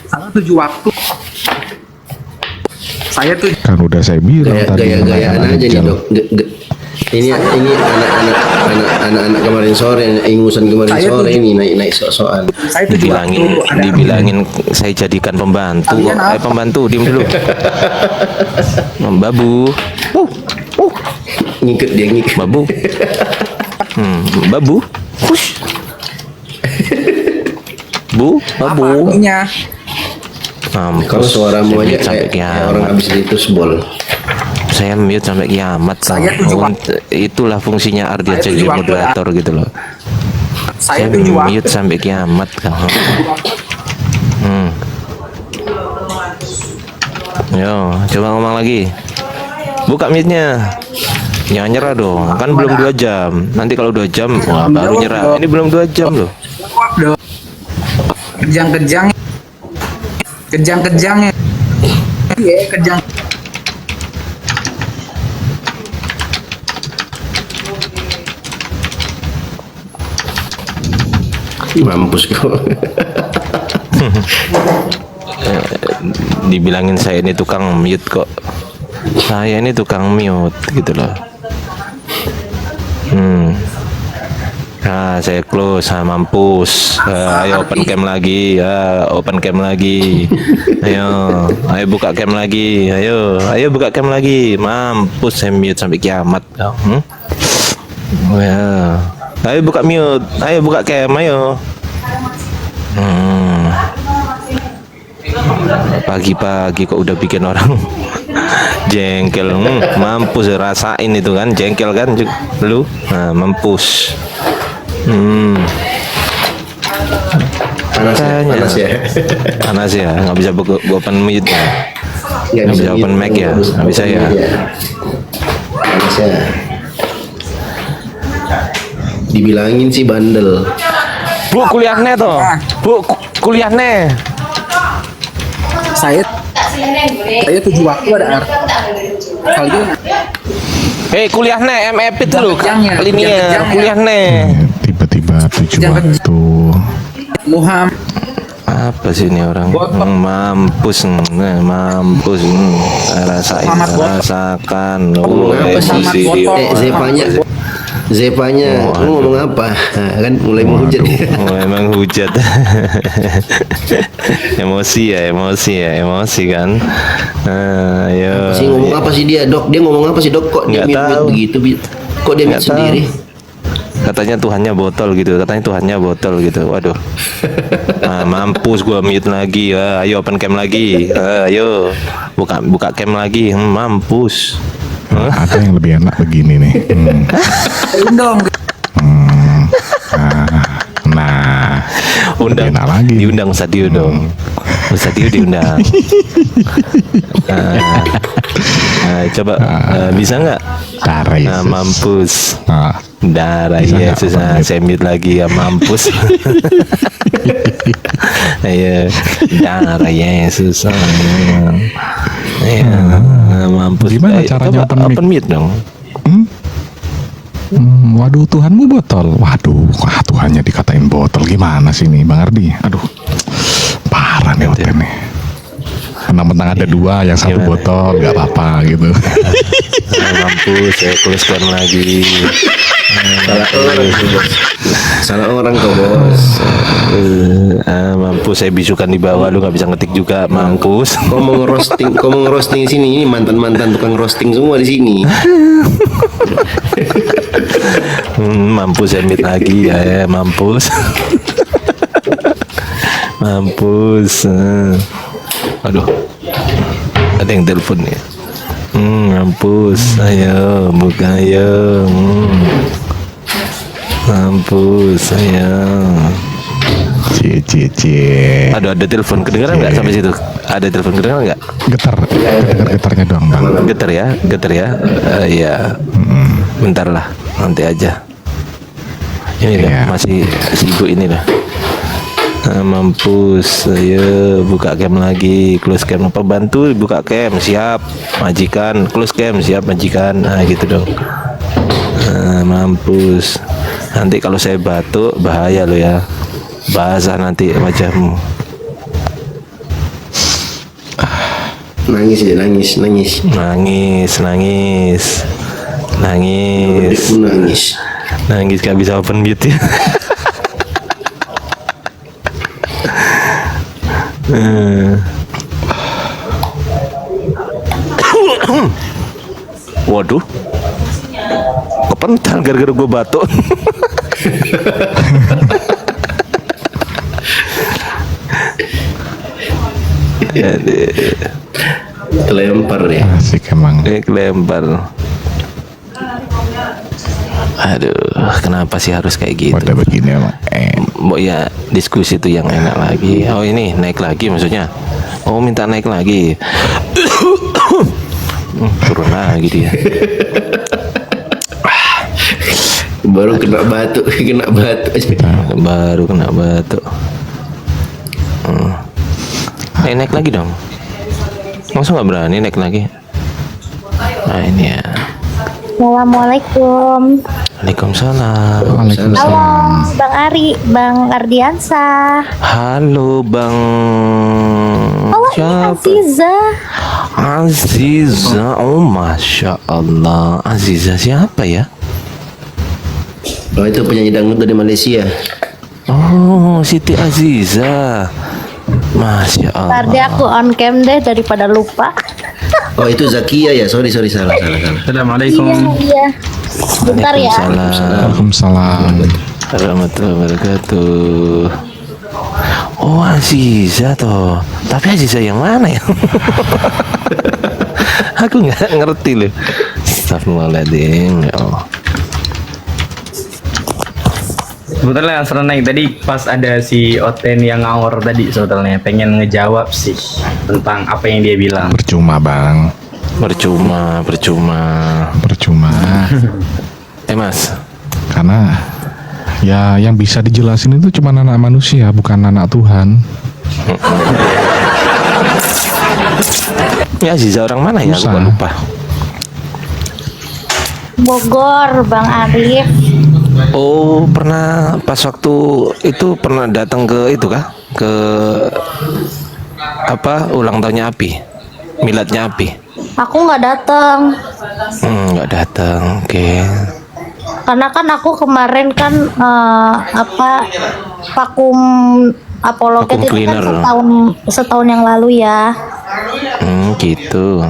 Saya 7 waktu. Saya 7. Kan udah saya bilang tadi Gaya-gayaan namanya aja nih Ajal. Dok. Ini anak-anak kemarin sore, ingusan kemarin Saya sore tujuh. ini naik sok-sokan. Saya 7 waktu. Dibilangin saya jadikan pembantu. Kalian apa? Pembantu, diem dulu. Babu. Ngikut dia ngikut. Babu. Babu. Push. Babu. Artinya Kalau suaramu aja sampai kayak orang habis ditusbol. Saya mute sampai kiamat. Saya Bang. 7 waktu. Itulah fungsinya Ardian Saya 7 jadi waktu. moderator gitu loh. saya 7 waktu. mute sampai kiamat kan. Yo, coba ngomong lagi. Buka mute-nya. Jangan nyerah dong. Kan belum 2 jam. Nanti kalau 2 jam, wah baru nyerah. Ini belum 2 jam loh. Kejang-kejang. Kejang-kejang. Iya, kejang. Mampus kau. Dibilangin saya ini tukang mute kok. Saya ini tukang mute gitu loh. Saya close, mampus. Ayo open cam lagi, open cam lagi. Ayo buka cam lagi. Ayo buka cam lagi. Mampus, saya mute sampai kiamat. Ya. Ayo buka mute, ayo buka cam, ayo. Pagi-pagi kok udah bikin orang jengkel. Mampus, rasain itu kan, jengkel kan lu. Nah, mampus. Panas ya. Panas ya, nggak bisa open mute ya. Nggak bisa open mic ya, nggak bisa ya. Panas ya. Dibilangin sih bandel. Bu, kuliahnya toh. Bu, kuliahnya. Saya 7 waktu ada arti. Kalian Kuliahnya MF itu loh, Kejang-kejangnya, linear kejang-kejangnya. kuliahnya. Tiba-tiba 7 Jangan- waktu. Muhammad Apa sih ini orang? Mampus, mampus. Rasain, Selamat bot. rasakan. Apa sih? Selamat botol. Zepanya, lu ngomong apa? Nah, kan mulai menghujat. Memang hujat. emosi kan. Ayo. Sih ngomong apa sih dia, Dok? Dia ngomong apa sih, Dok? Kok dia Nggak mute tahu. begitu? Kok dia mute Nggak tahu. sendiri? Katanya Tuhannya botol gitu. Waduh. Mampus gua mute lagi. Ayo open cam lagi. Ayo buka cam lagi. Mampus. Ada yang lebih enak begini nih. dong. Nah, Undang lebih enak lagi. diundang Sadio dong. Sadio diundang. Coba bisa nggak? Darah Yesus. Mampus. Nah, Darah Bisa nggak Yesus. open mute? Saya mute lagi ya, mampus. Ayo, darah Yesus. Mampus. Gimana Ayo, caranya coba open mic? mute dong. waduh, Tuhanmu botol. Waduh, Tuhannya dikatain botol. Gimana sih nih, Bang Ardi? Aduh, parah nih Oten nih. Mentang-mentang ada 2, yang 1 Gimana? botol, nggak apa-apa gitu. Mampus. mampus, saya close game lagi. Salah orang tuh, bos. Salah orang kok, bos. Mampus, saya bisukan di bawah, lu nggak bisa ngetik juga, mampus. Kau mau ngerosting di sini. Ini mantan tukang roasting semua di sini. Mampus, saya mute lagi ya, mampus. Mampus. Aduh, ada yang telepon ya. Mampus, ayo buka ayo. Mampus, ayo. Cie. Aduh, ada telepon kedengeran nggak sampai situ? Ada telepon kedengeran nggak? Getar, getarnya doang bang. Getar ya. Iya. Bentar lah, nanti aja. Ini dah, Iya. masih sibuk ini dah. Mampus, ayo buka cam lagi, close cam, pembantu buka cam, siap majikan, close cam, siap majikan, nah gitu dong. Mampus, nanti kalau saya batuk bahaya lo ya, basah nanti wajahmu. Nangis ya, nangis. Nangis gak bisa open mute ya. Waduh, kepental gara-gara gue batuk. Kelempar ya. Asik emang. Kelempar. Aduh, kenapa sih harus kayak gitu? Pada begini emang. Mbok ya diskusi itu yang enak lagi. Oh ini naik lagi maksudnya. Oh minta naik lagi. Turun lagi dia. Baru kena batuk aja. Baru kena batuk. Naik lagi dong. Masa nggak berani naik lagi? Nah ini ya. Assalamualaikum. Waalaikumsalam. Halo, Bang Ari, Bang Ardiansa. Halo Bang. Halo, Aziza. Aziza, oh masya Allah. Aziza siapa ya? Oh itu penyanyi dangdut dari Malaysia. Oh Siti Aziza. Masya Allah. Tadi aku on cam deh daripada lupa. Oh itu Zakia ya, sorry salah. Assalamualaikum. Iya. Bentar ya. Waalaikumsalam. Warahmatullahi wabarakatuh. Oh Aziza toh. Tapi Aziza yang mana ya? Aku nggak ngerti loh. Astagfirullahaladzim. Ya Allah. Sebetulnya yang serenai tadi pas ada si Oten yang ngawur tadi, sebetulnya pengen ngejawab sih tentang apa yang dia bilang. Percuma bang. Percuma. Mas. Karena ya yang bisa dijelasin itu cuma anak manusia, bukan anak Tuhan. Ya Aziza orang mana ya? Aku lupa. Bogor, Bang Arif. Oh pernah pas waktu itu pernah datang ke itu kah? Ke apa ulang tahunnya Api, miladnya Api? Aku nggak datang. Nggak datang, oke. Karena kan aku kemarin kan vakum Apologet itu kan setahun yang lalu ya. Gitu.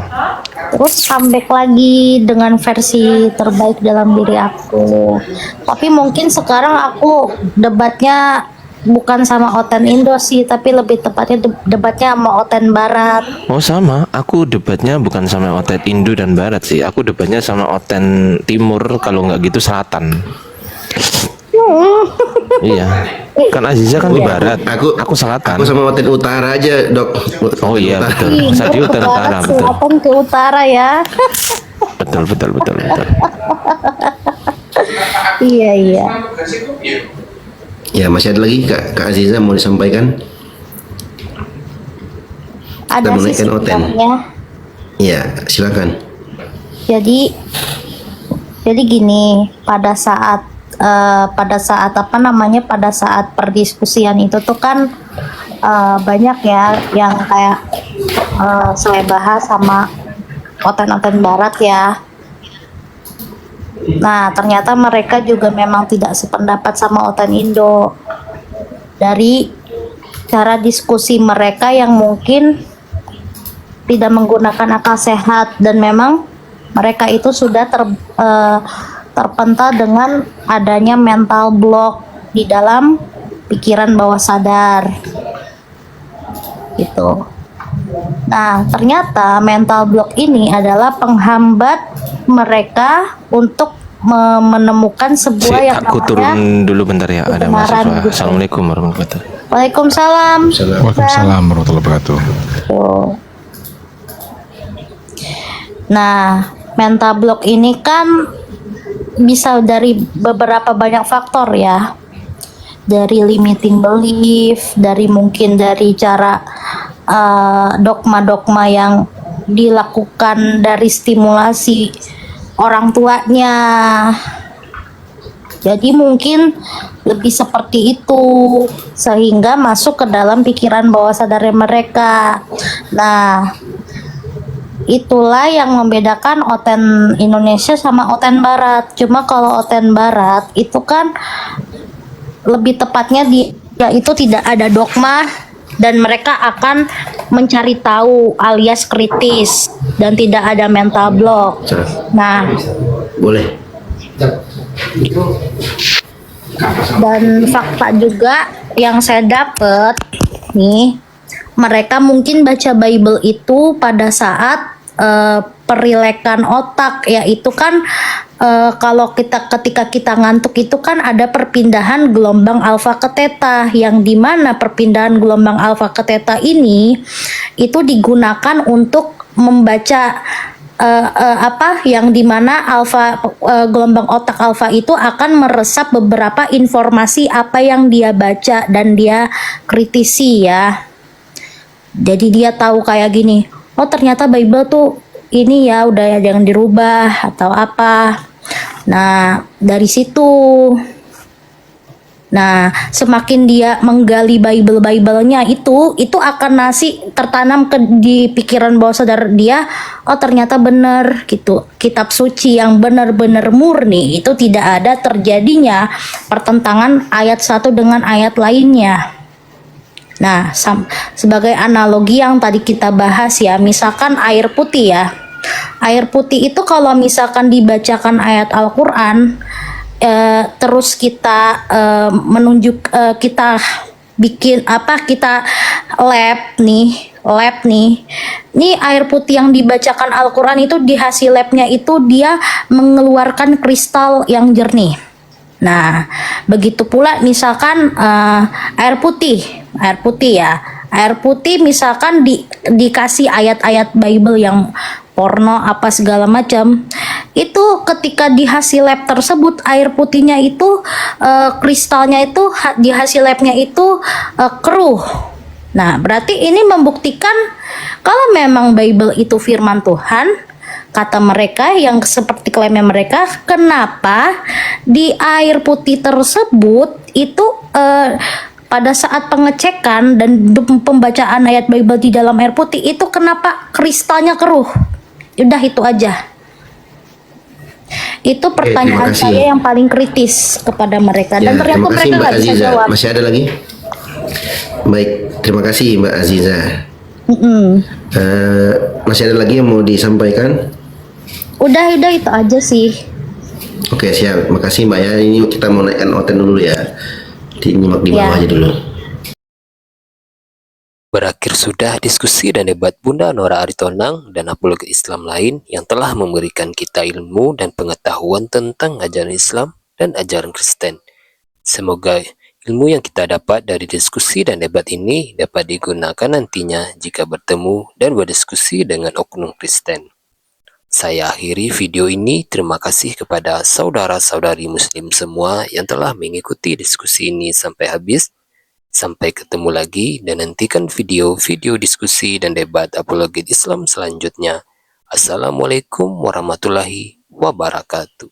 Terus comeback lagi dengan versi terbaik dalam diri aku. Tapi mungkin sekarang aku debatnya bukan sama Oten Indo sih, tapi lebih tepatnya debatnya sama Oten Barat. Oh sama, aku debatnya bukan sama Oten Indo dan Barat sih. Aku debatnya sama Oten Timur, kalau nggak gitu Selatan. Iya, kan Aziza kan di Barat, aku Selatan. Aku sama Oten Utara aja, Dok. Oh iya betul. Saya Oten Utara betul. Selatan ke utara ya. Betul. Iya. Ya masih ada lagi Kak Aziza mau disampaikan? Ada Kita sih menaikkan Oten. sebenarnya. Iya silakan. Jadi gini, pada saat pada saat perdiskusian itu tuh kan banyak ya yang kayak saya bahas sama Oten Barat ya. Nah, ternyata mereka juga memang tidak sependapat sama Oten Indo. Dari cara diskusi mereka yang mungkin tidak menggunakan akal sehat, dan memang mereka itu sudah terpental dengan adanya mental block di dalam pikiran bawah sadar gitu. Nah, ternyata mental block ini adalah penghambat mereka untuk menemukan sebuah yang Aku namanya turun dulu bentar ya, ada kebenaran mahasiswa. gitu. Assalamualaikum warahmatullahi wabarakatuh. Waalaikumsalam. Waalaikumsalam warahmatullahi wabarakatuh. Tuh. Nah, mental block ini kan bisa dari beberapa banyak faktor ya. Dari limiting belief, dari mungkin dari cara dogma-dogma yang dilakukan dari stimulasi orang tuanya. Jadi mungkin lebih seperti itu, sehingga masuk ke dalam pikiran bawah sadar mereka. Nah, itulah yang membedakan Oten Indonesia sama Oten Barat. Cuma kalau Oten Barat itu kan lebih tepatnya yaitu tidak ada dogma, dan mereka akan mencari tahu alias kritis, dan tidak ada mental block. Nah, Boleh. dan fakta juga yang saya dapat nih, mereka mungkin baca Bible itu pada saat perilekan otak, yaitu kan kalau ketika kita ngantuk itu kan ada perpindahan gelombang alfa ke theta, yang dimana perpindahan gelombang alfa ke theta ini itu digunakan untuk membaca yang dimana gelombang otak alfa itu akan meresap beberapa informasi apa yang dia baca dan dia kritisi ya. Jadi dia tahu kayak gini, oh ternyata Bible tuh ini ya udah jangan dirubah atau apa. Nah, dari situ. Nah, semakin dia menggali Bible-nya itu akan tertanam di pikiran bawah sadar dia, oh ternyata benar gitu. Kitab suci yang benar-benar murni itu tidak ada terjadinya pertentangan ayat satu dengan ayat lainnya. Nah, sebagai analogi yang tadi kita bahas ya, misalkan air putih ya. Air putih itu kalau misalkan dibacakan ayat Al-Qur'an, terus kita kita bikin kita lab nih. Ini air putih yang dibacakan Al-Qur'an itu di hasil labnya itu dia mengeluarkan kristal yang jernih. Nah, begitu pula misalkan air putih misalkan dikasih ayat-ayat Bible yang porno apa segala macam, itu ketika di hasil lab tersebut air putihnya itu kristalnya itu di hasil labnya itu keruh. Nah, berarti ini membuktikan kalau memang Bible itu firman Tuhan, kata mereka yang seperti klaimnya mereka, kenapa di air putih tersebut itu pada saat pengecekan dan pembacaan ayat Bible di dalam air putih itu kenapa kristalnya keruh? Udah itu aja. Itu pertanyaan saya yang paling kritis kepada mereka, dan ternyata mereka nggak bisa jawab. Masih ada lagi? Baik, terima kasih Mbak Aziza. Masih ada lagi yang mau disampaikan? Udah itu aja sih. Oke, siap. Makasih Mbak ya. Ini kita mau naikkan Oten dulu ya. Nyimak di bawah aja dulu. Berakhir sudah diskusi dan debat Bunda Nora Aritonang dan apologet Islam lain yang telah memberikan kita ilmu dan pengetahuan tentang ajaran Islam dan ajaran Kristen. Semoga ilmu yang kita dapat dari diskusi dan debat ini dapat digunakan nantinya jika bertemu dan berdiskusi dengan oknum Kristen. Saya akhiri video ini. Terima kasih kepada saudara-saudari Muslim semua yang telah mengikuti diskusi ini sampai habis. Sampai ketemu lagi dan nantikan video-video diskusi dan debat apologet Islam selanjutnya. Assalamualaikum warahmatullahi wabarakatuh.